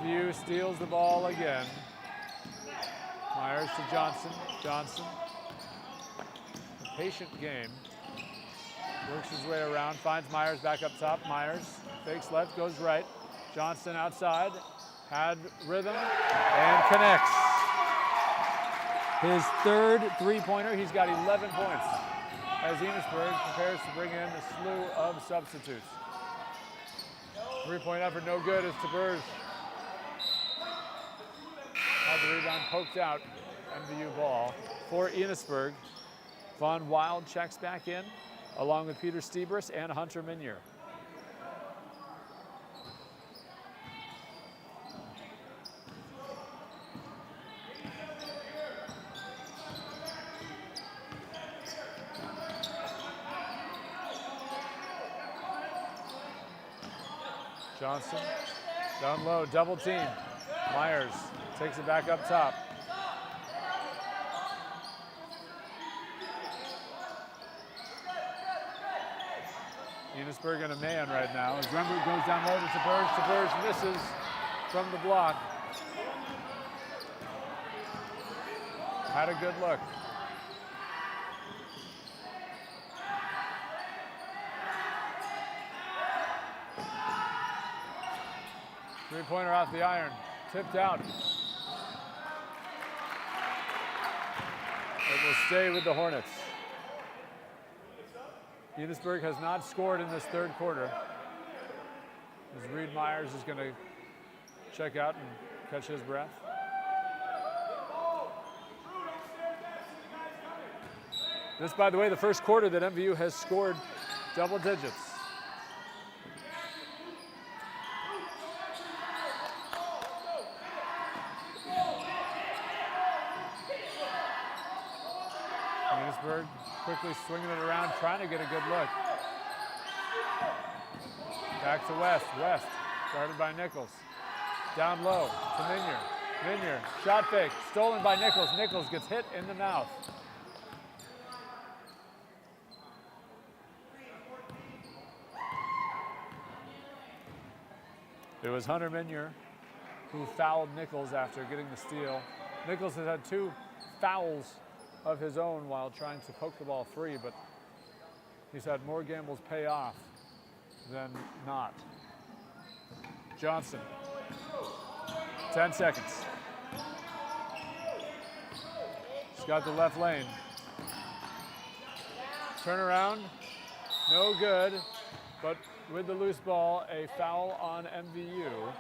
B: MVU steals the ball again. Myers to Johnson. Johnson, a patient game. Works his way around, finds Myers back up top. Myers fakes left, goes right. Johnson outside, had rhythm, and connects. His third three-pointer, he's got 11 points as Enosburg prepares to bring in a slew of substitutes. Three-point effort no good as Thunderbird had the rebound poked out. MVU ball for Enosburg. Vaughn Wild checks back in, along with Peter Stebris and Hunter Minier. Johnson down low, double team. Myers takes it back up top. Enosburg in a man right now as Rembert goes down low to Thunderbird. Thunderbird misses from the block. Had a good look. Three-pointer off the iron, tipped out. It will stay with the Hornets. Enosburg has not scored in this third quarter. As Reed Myers is going to check out and catch his breath. This, by the way, the first quarter that MVU has scored double digits. Enosburg quickly swinging it around, trying to get a good look. Back to West. West, guarded by Nichols. Down low to Minier. Minier, shot fake, stolen by Nichols. Nichols gets hit in the mouth. It was Hunter Minier who fouled Nichols after getting the steal. Nichols has had 2 fouls of his own while trying to poke the ball free, but he's had more gambles pay off than not. Johnson, 10 seconds. He's got the left lane. Turnaround, no good. But with the loose ball, a foul on MVU.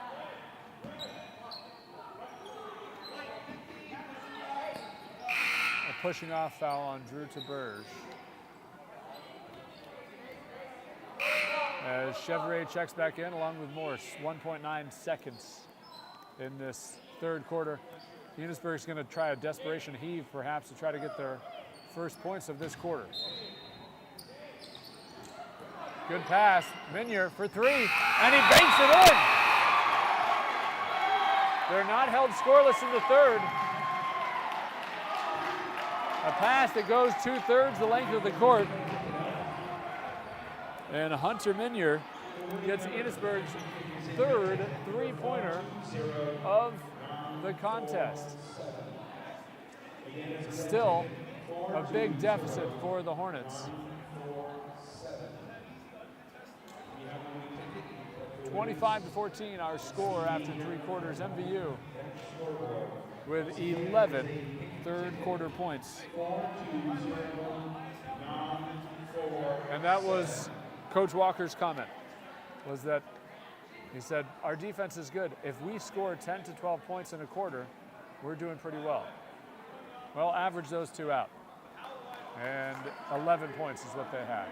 B: A pushing off foul on Drew Taberge. As Chevrier checks back in along with Morse, 1.9 seconds in this third quarter. Enosburg's going to try a desperation heave perhaps to try to get their first points of this quarter. Good pass, Minier for three, and he banks it in. They're not held scoreless in the third. A pass that goes 2/3 the length of the court. And Hunter Minier gets Enosburg's third three-pointer of the contest. Still a big deficit for the Hornets. 25-14 our score after three quarters. MVU with 11 third quarter points. And that was Coach Walker's comment, was that he said, our defense is good. If we score 10 to 12 points in a quarter, we're doing pretty well. Well, average those two out. And 11 points is what they had.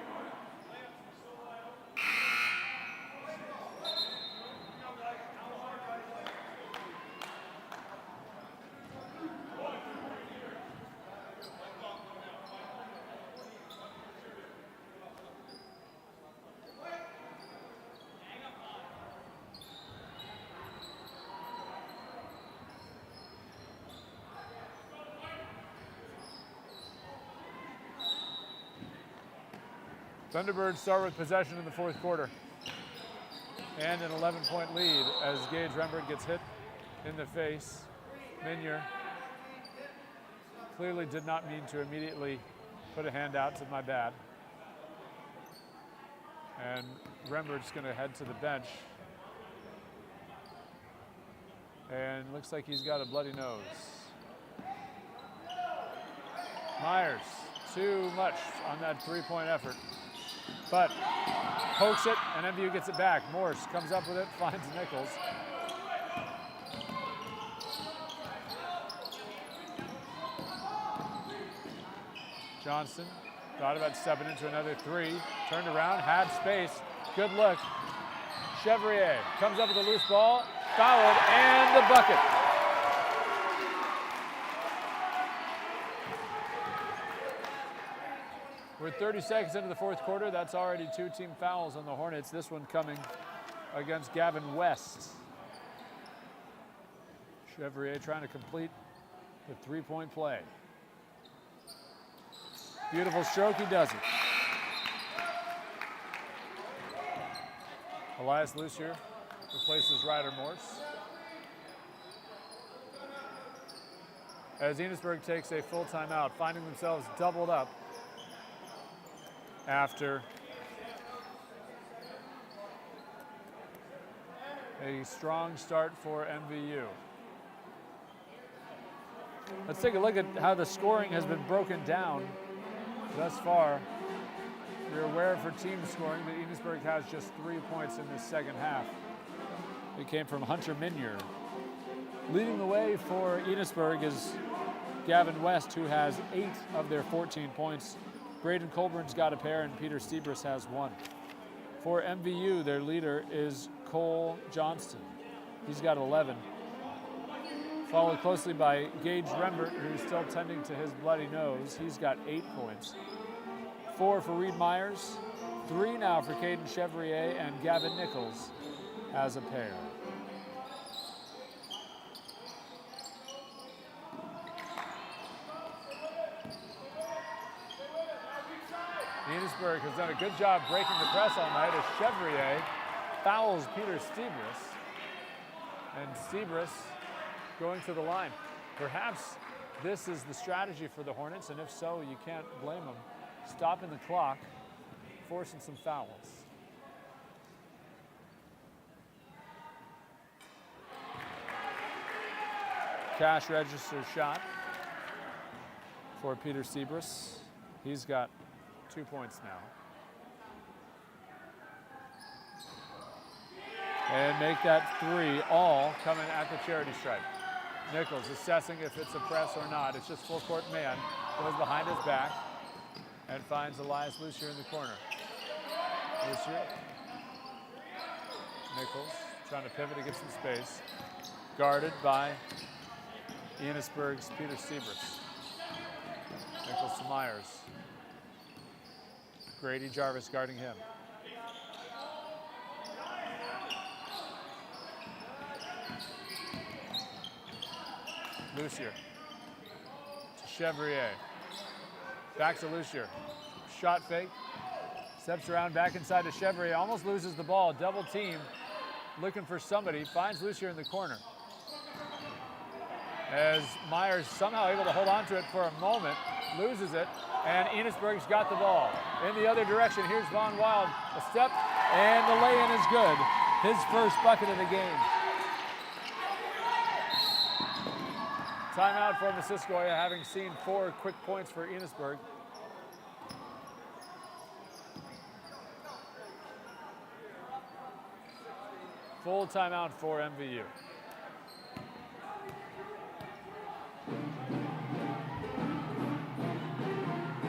B: Thunderbird start with possession in the fourth quarter. And an 11-point lead as Gage Rembert gets hit in the face. Minier clearly did not mean to immediately put a hand out, said my bad. And Rembert's going to head to the bench. And looks like he's got a bloody nose. Myers, too much on that three-point effort. But pokes it, and MVU gets it back. Morse comes up with it, finds Nichols. Johnston thought about stepping into another three. Turned around, had space. Good look. Chevrier comes up with a loose ball, fouled, and the bucket. We're 30 seconds into the fourth quarter. That's already two team fouls on the Hornets. This one coming against Gavin West. Chevrier trying to complete the three-point play. Beautiful stroke, he does it. Elias Lucier replaces Ryder Morse. As Enosburg takes a full timeout, finding themselves doubled up after a strong start for MVU. Let's take a look at how the scoring has been broken down thus far. You're aware for team scoring that Enosburg has just 3 points in the second half. It came from Hunter Minier. Leading the way for Enosburg is Gavin West, who has 8 of their 14 points. Braden Colburn's got a pair, and Peter Stebris has 1. For MVU, their leader is Cole Johnston. He's got 11. Followed closely by Gage Rembert, who's still tending to his bloody nose. He's got 8 points. 4 for Reed Myers. 3 now for Caden Chevrier, and Gavin Nichols has a pair. Enosburg has done a good job breaking the press all night as Chevrier fouls Peter Stebris. And Stebris going to the line. Perhaps this is the strategy for the Hornets, and if so, you can't blame them. Stopping the clock, forcing some fouls. Cash register shot for Peter Stebris. He's got 2 points now. and make that 3 all coming at the charity stripe. Nichols assessing if it's a press or not. It's just full court man. Goes behind his back and finds Elias Lucier in the corner. Lucier. Nichols trying to pivot to get some space. Guarded by Enosburg's Peter Siebers. Nichols to Myers. Grady Jarvis guarding him. Lucier to Chevrier. Back to Lucier. Shot fake. Steps around back inside to Chevrier. Almost loses the ball. Double team. Looking for somebody. Finds Lucier in the corner. As Myers somehow able to hold on to it for a moment. Loses it. And Enosburg's got the ball. In the other direction. Here's Von Wild. A step. And the lay-in is good. His first bucket of the game. Timeout for Missisquoi, having seen 4 quick points for Enosburg. Full timeout for MVU.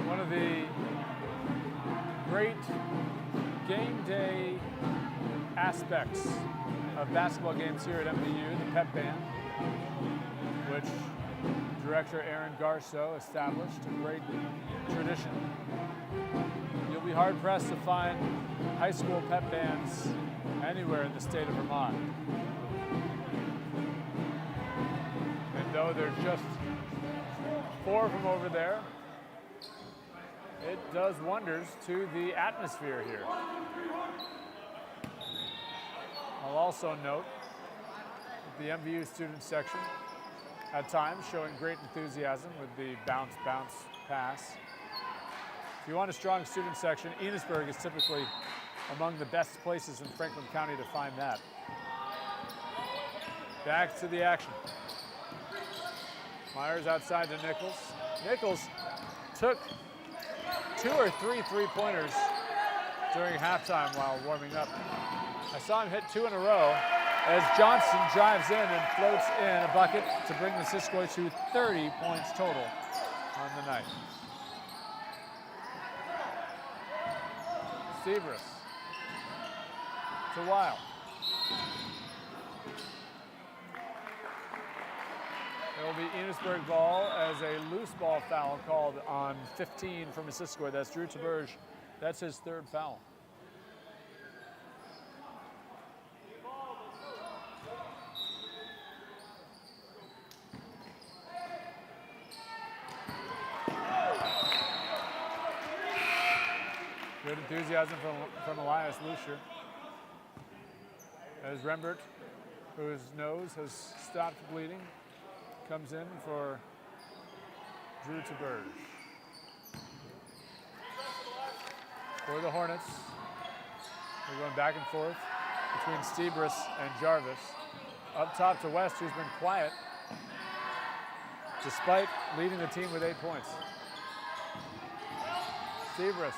B: One of the great game day aspects of basketball games here at MVU, the pep band, which Director Aaron Garceau established, a great tradition. You'll be hard-pressed to find high school pep bands anywhere in the state of Vermont. And though there's just 4 of them over there, it does wonders to the atmosphere here. I'll also note that the MVU student section at times showing great enthusiasm with the bounce pass. If you want a strong student section, Enosburg is typically among the best places in Franklin County to find that. Back to the action. Myers outside to Nichols. Nichols took 2 or 3 three-pointers during halftime while warming up. I saw him hit 2 in a row as Johnson drives in and floats in a bucket to bring Missisquoi to 30 points total on the night. Siebers to Weil. It will be Enosburg ball as a loose ball foul called on 15 for Missisquoi. That's Drew Taberge. That's his 3rd foul. Good enthusiasm from Elias Lucier. As Rembert, whose nose has stopped bleeding, comes in for Drew Taberge. For the Hornets, they're going back and forth between Stebris and Jarvis. Up top to West, who's been quiet, despite leading the team with 8 points. Stebris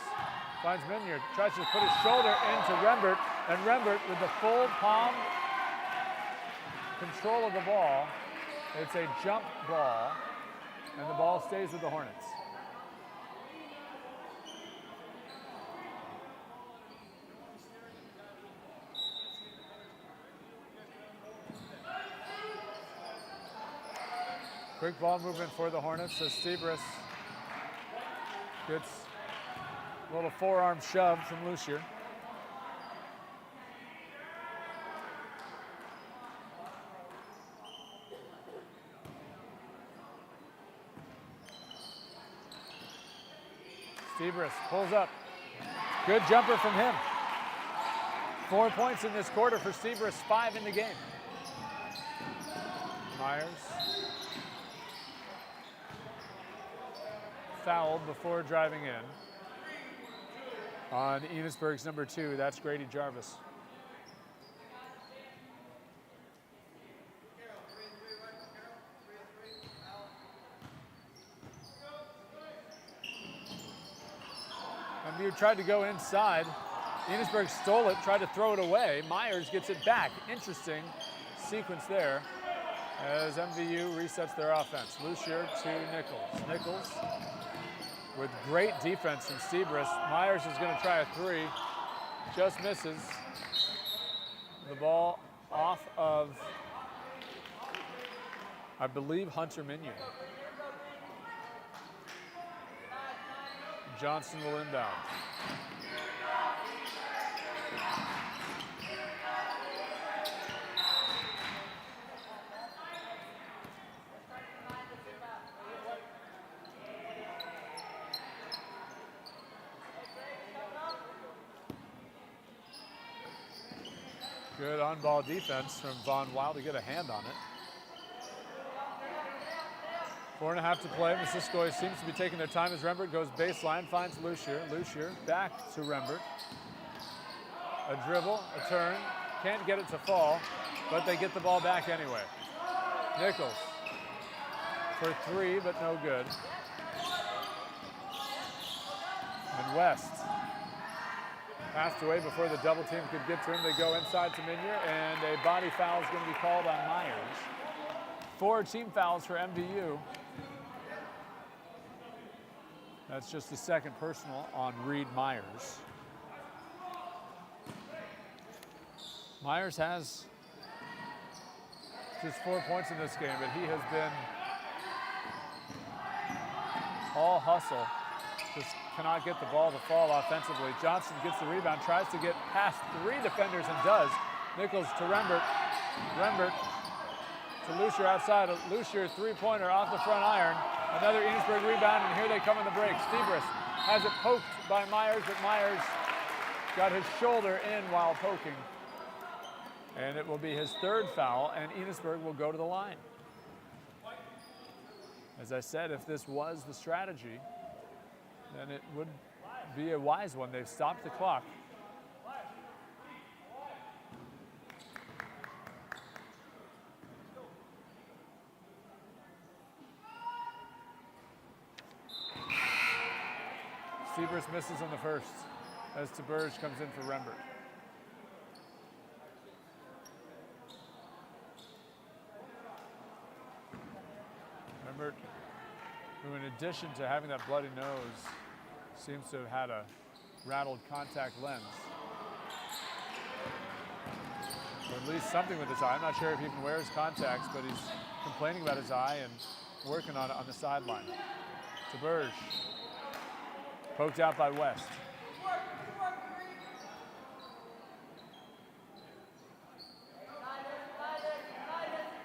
B: finds Minyard, tries to put his shoulder into Rembert, and Rembert with the full palm control of the ball. It's a jump ball, and the ball stays with the Hornets. Quick ball movement for the Hornets as Stebris gets a little forearm shove from Lucier. Stebris pulls up. Good jumper from him. 4 points in this quarter for Stebris, 5 in the game. Myers fouled before driving in on Enosburg's number 2. That's Grady Jarvis. MVU tried to go inside Enosburg stole it, tried to throw it away. Myers gets it back. Interesting sequence there as MVU resets their offense. Lucier to Nichols. Nichols with great defense from Stebris. Myers is going to try a three. Just misses. The ball off of, I believe, Hunter Minion. Johnson will inbound. Good on-ball defense from Von Weil to get a hand on it. 4.5 to play. Missisquoi seems to be taking their time as Rembert goes baseline, finds Lucier. Lucier back to Rembert. A dribble, a turn. Can't get it to fall, but they get the ball back anyway. Nichols for three, but no good. And West passed away before the double team could get to him. They go inside to Minier, and a body foul is going to be called on Myers. 4 team fouls for MVU. That's just the second personal on Reed Myers. Myers has just 4 points in this game, but he has been all hustle. Just cannot get the ball to fall offensively. Johnson gets the rebound, tries to get past 3 defenders and does. Nichols to Rembert. Rembert to Lucier outside. Lucier three-pointer off the front iron. Another Enosburg rebound, and here they come in the break. Stebris has it poked by Myers, but Myers got his shoulder in while poking. And it will be his 3rd foul, and Enosburg will go to the line. As I said, if this was the strategy, then it would be a wise one. They've stopped the clock. Stebris misses on the first as Thunderbird comes in for Rembert. Rembert, who in addition to having that bloody nose, seems to have had a rattled contact lens. Or at least something with his eye. I'm not sure if he even wears contacts, but he's complaining about his eye and working on it on the sideline. Thunderbird, poked out by West.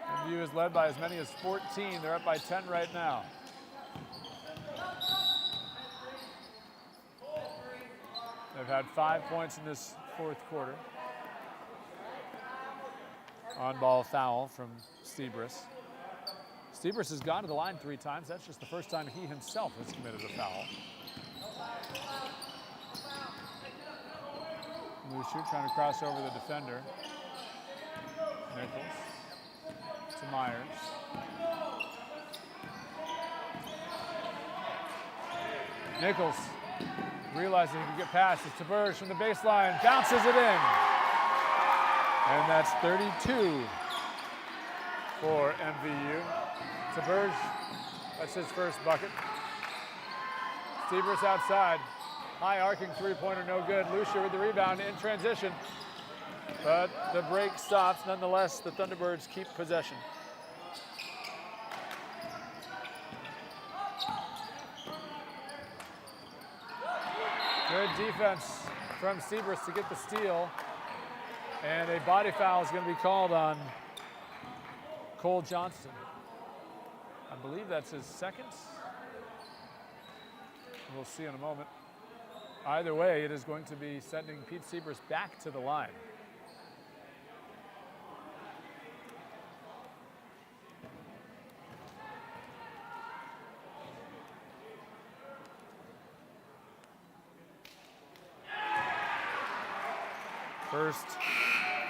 B: MVU is led by as many as 14. They're up by 10 right now. They've had 5 points in this 4th quarter. On-ball foul from Stebris. Stebris has gone to the line 3 times. That's just the first time he himself has committed a foul. Lucier trying to cross over the defender. Nichols to Myers. Nichols realizing he can get past it. Thunderbird from the baseline, bounces it in. And that's 32 for MVU. Thunderbird, that's his first bucket. Stebris outside. High arcing three-pointer, no good. Lucier with the rebound in transition. But the break stops. Nonetheless, the Thunderbirds keep possession. Good defense from Stebris to get the steal. And a body foul is going to be called on Cole Johnston. I believe that's his 2nd. We'll see in a moment. Either way, it is going to be sending Pete Stebris back to the line. First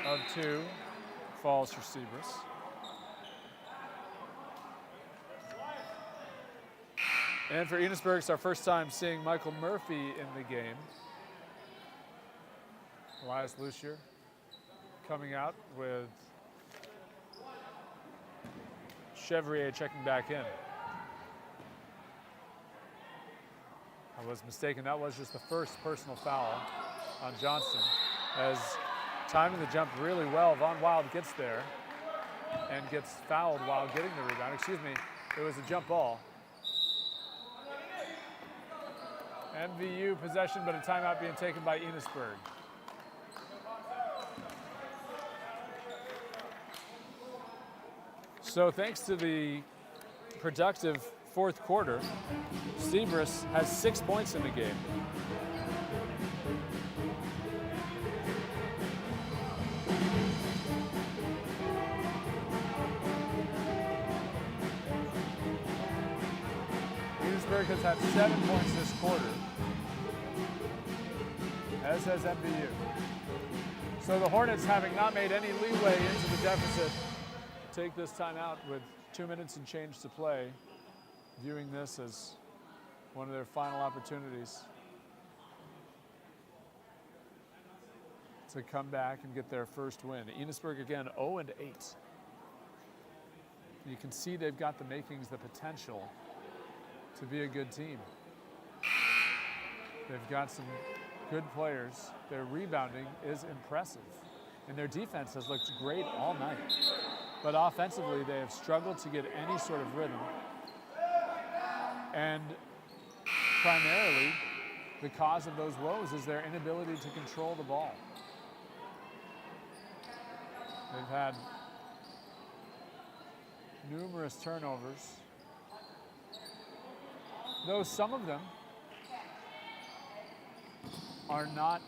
B: of 2 falls for Stebris. And for Enosburg, it's our first time seeing Michael Murphy in the game. Elias Lucier coming out with Chevrier checking back in. I was mistaken, that was just the first personal foul on Johnston, as timing the jump really well. Von Wild gets there and gets fouled while getting the rebound. Excuse me, it was a jump ball. MVU possession, but a timeout being taken by Enosburg. So thanks to the productive fourth quarter, Seabris has 6 points in the game. Enosburg has had 7 points this quarter, as has MVU. So the Hornets, having not made any leeway into the deficit, take this time out with 2 minutes and change to play, viewing this as one of their final opportunities to come back and get their first win. Enosburg again 0-8. You can see they've got the makings, the potential to be a good team. They've got some good players. Their rebounding is impressive, and their defense has looked great all night. But offensively, they have struggled to get any sort of rhythm. And primarily, the cause of those woes is their inability to control the ball. They've had numerous turnovers, though some of them are not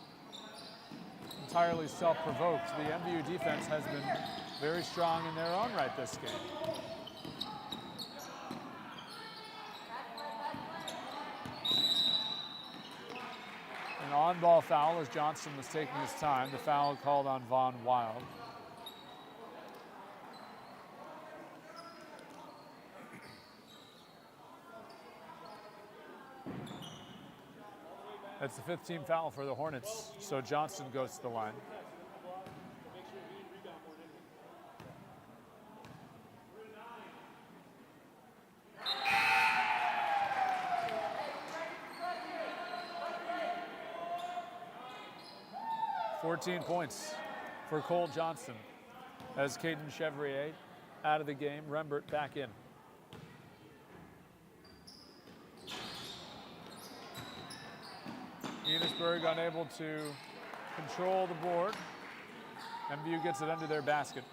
B: entirely self-provoked. The MVU defense has been very strong in their own right this game. An on-ball foul as Johnson was taking his time. The foul called on Von Wild. That's the 5th team foul for the Hornets, so Johnson goes to the line. "14 points for Cole Johnston as Caden Chevrier out of the game, Rembert back in. Enosburg unable to control the board. MVU gets it under their basket.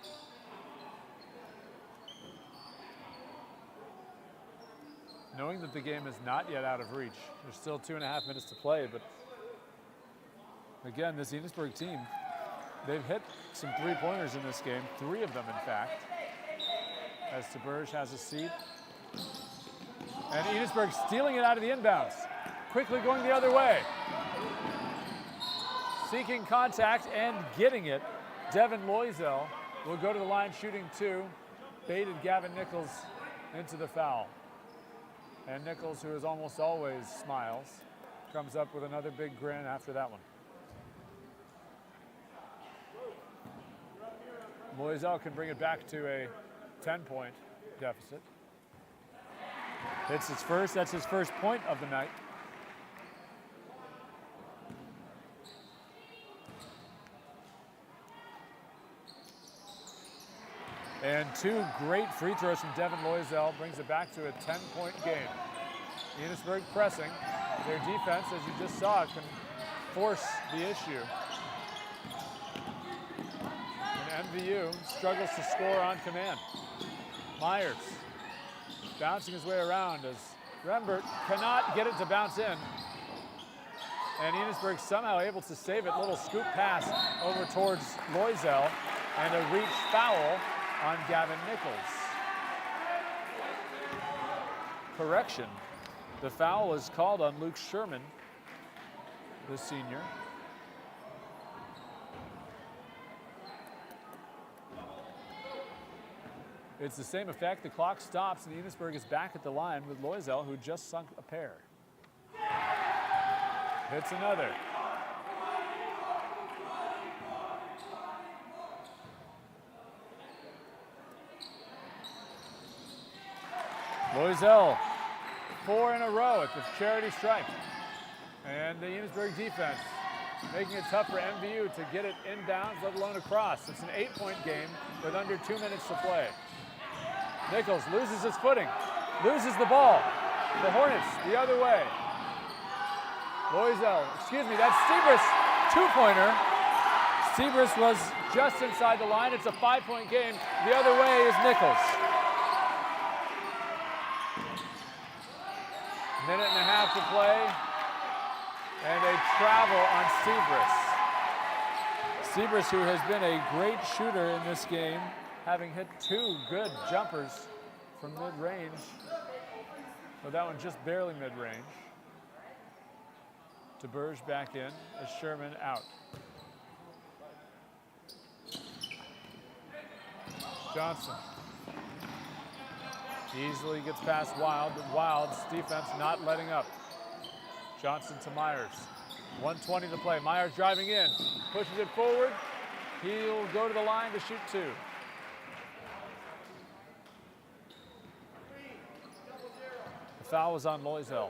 B: Knowing that the game is not yet out of reach. There's still 2.5 minutes to play, but again, this Enosburg team, they've hit some three-pointers in this game, 3 of them, in fact, as Taberge has a seat. And Enosburg stealing it out of the inbounds, quickly going the other way. Seeking contact and getting it. Devin Loisel will go to the line shooting 2, baited Gavin Nichols into the foul. And Nichols, who is almost always smiles, comes up with another big grin after that one. Loisel can bring it back to a 10-point deficit. That's his first point of the night. And 2 great free throws from Devin Loisel brings it back to a 10-point game. Enosburg pressing. Their defense, as you just saw, can force the issue. And MVU struggles to score on command. Myers bouncing his way around as Rembert cannot get it to bounce in. And Enosburg somehow able to save it. Little scoop pass over towards Loisel and a reach foul on Gavin Nichols. Correction. The foul is called on Luke Sherman, the senior. It's the same effect. The clock stops and Enosburg is back at the line with Loisel, who just sunk a pair. Hits another. Loisel, 4 in a row at the charity stripe. And the Enosburg defense making it tough for MVU to get it inbounds, let alone across. It's an 8-point game with under 2 minutes to play. Nichols loses his footing, loses the ball. The Hornets the other way. Loisel, excuse me, that's Sebris, 2-pointer. Sebris was just inside the line. It's a 5-point game. The other way is Nichols. Minute and a half to play. And a travel on Sebris. Sebris, who has been a great shooter in this game, having hit 2 good jumpers from mid-range. But that one just barely mid-range. DeBurge back in as Sherman out. Johnson easily gets past Wild, but Wild's defense not letting up. Johnson to Myers. 1:20 to play. Myers driving in, pushes it forward. He'll go to the line to shoot 2. The foul was on Loisel.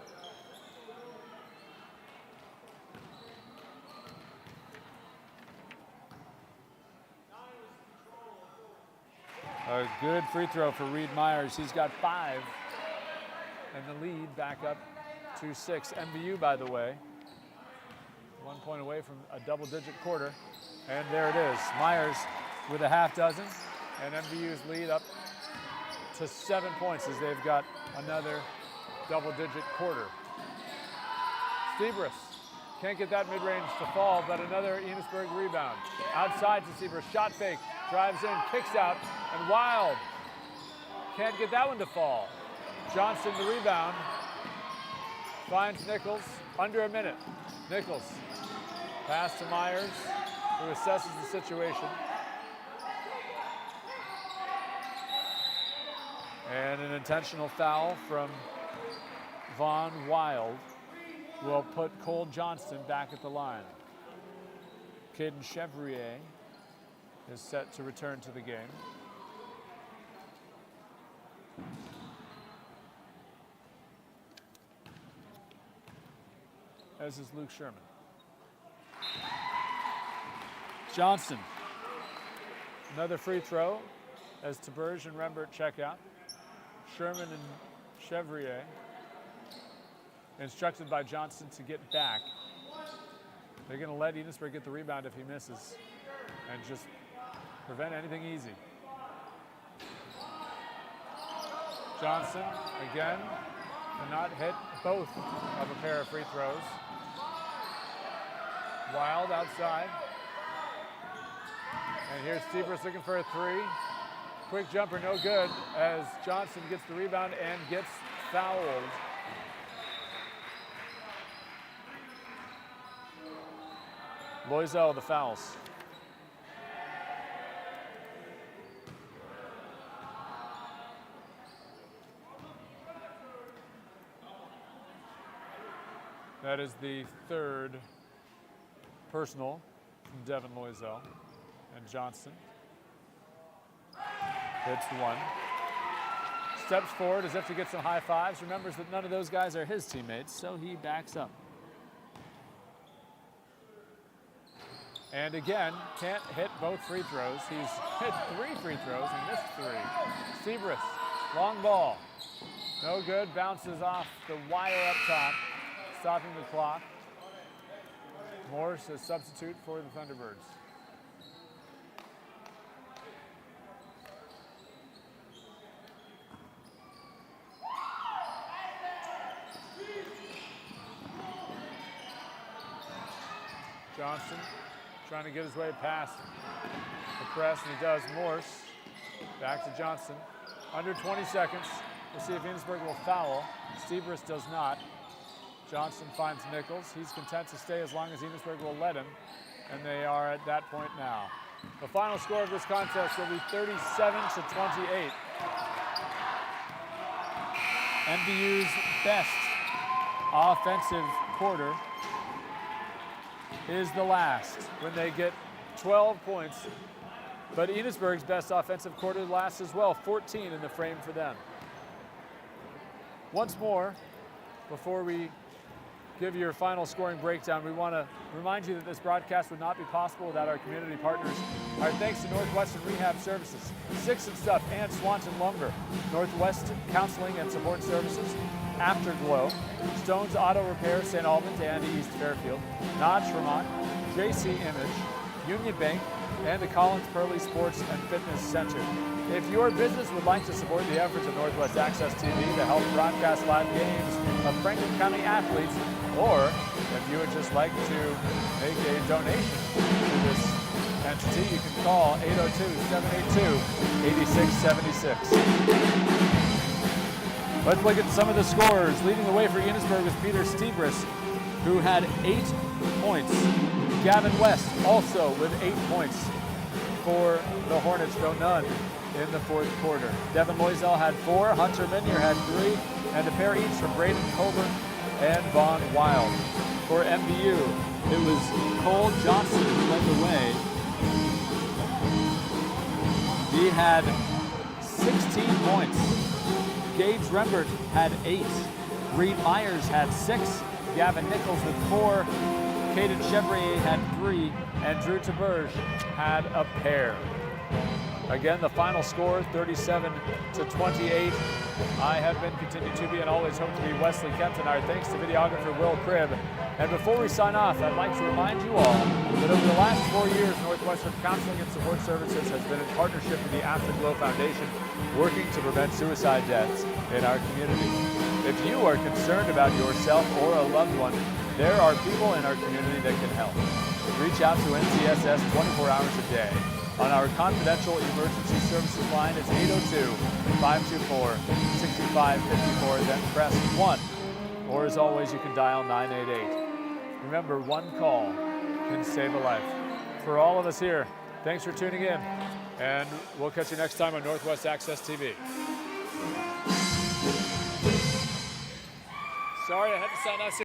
B: A good free throw for Reed Myers. He's got 5. And the lead back up to 6. MVU, by the way, 1 point away from a double-digit quarter. And there it is. Myers with a half dozen. And MVU's lead up to 7 points as they've got another double-digit quarter. Sebris can't get that mid-range to fall, but another Enosburg rebound. Outside to Sebris, shot fake, drives in, kicks out, and Wild can't get that one to fall. Johnson the rebound, finds Nichols, under a minute. Nichols, pass to Myers, who assesses the situation. And an intentional foul from Vaughn Wild will put Cole Johnston back at the line. Caden Chevrier is set to return to the game. As is Luke Sherman. Johnson, another free throw as DeBurge and Rembert check out. Sherman and Chevrier instructed by Johnson to get back. They're going to let Enosburg get the rebound if he misses and just prevent anything easy. Johnson again cannot hit both of a pair of free throws. Wild outside. And here's Sebris looking for a 3. Quick jumper, no good, as Johnson gets the rebound and gets fouled. Loisel, the fouls. That is the 3rd personal from Devin Loisel. And Johnson hits 1. Steps forward as if to get some high fives. Remembers that none of those guys are his teammates, so he backs up. And again, can't hit both free throws. He's hit 3 free throws and missed 3. Sebris, long ball. No good, bounces off the wire up top, stopping the clock. Morse a substitute for the Thunderbirds. Johnson trying to get his way past the press, and he does. Morse back to Johnson. Under 20 seconds. We'll see if Enosburg will foul. Sebris does not. Johnson finds Nichols. He's content to stay as long as Enosburg will let him, and they are at that point now. The final score of this contest will be 37-28. MVU's best offensive quarter is the last when they get 12 points. But Enosburg's best offensive quarter lasts as well, 14 in the frame for them. once more, before we give your final scoring breakdown, we want to remind you that this broadcast would not be possible without our community partners. Our thanks to Northwestern Rehab Services, Six and Stuff, and Swanton Lumber, Northwest Counseling and Support Services, Afterglow, Stone's Auto Repair, St. Albans and East Fairfield, Notch Vermont, JC Image, Union Bank, and the Collins Purley Sports and Fitness Center. If your business would like to support the efforts of Northwest Access TV to help broadcast live games of Franklin County athletes, or if you would just like to make a donation to this entity, you can call 802-782-8676. Let's look at some of the scores. Leading the way for Enosburg was Peter Stebris, who had 8 points. Gavin West also with 8 points for the Hornets, though none in the fourth quarter. Devin Loisel had 4, Hunter Minier had 3, and a pair each from Braden Colbert and Vaughn Wild. For MVU, it was Cole Johnson who led the way. He had 16 points. Gage Rembert had 8. Reed Myers had 6. Gavin Nichols with 4. Caden Chevrier had 3. And Drew Taberge had a pair. Again, the final score, 37-28. I have been, continue to be, and always hope to be Wesley Kenton. Our thanks to videographer Will Cribb. And before we sign off, I'd like to remind you all that over the last 4 years, Northwestern Counseling and Support Services has been in partnership with the Afterglow Foundation, working to prevent suicide deaths in our community. If you are concerned about yourself or a loved one, there are people in our community that can help. Reach out to NCSS 24 hours a day. On our confidential emergency services line, it's 802-524-6554, then press 1. Or as always, you can dial 988. Remember, one call can save a life. For all of us here, thanks for tuning in, and we'll catch you next time on Northwest Access TV. Sorry, I had to sign off.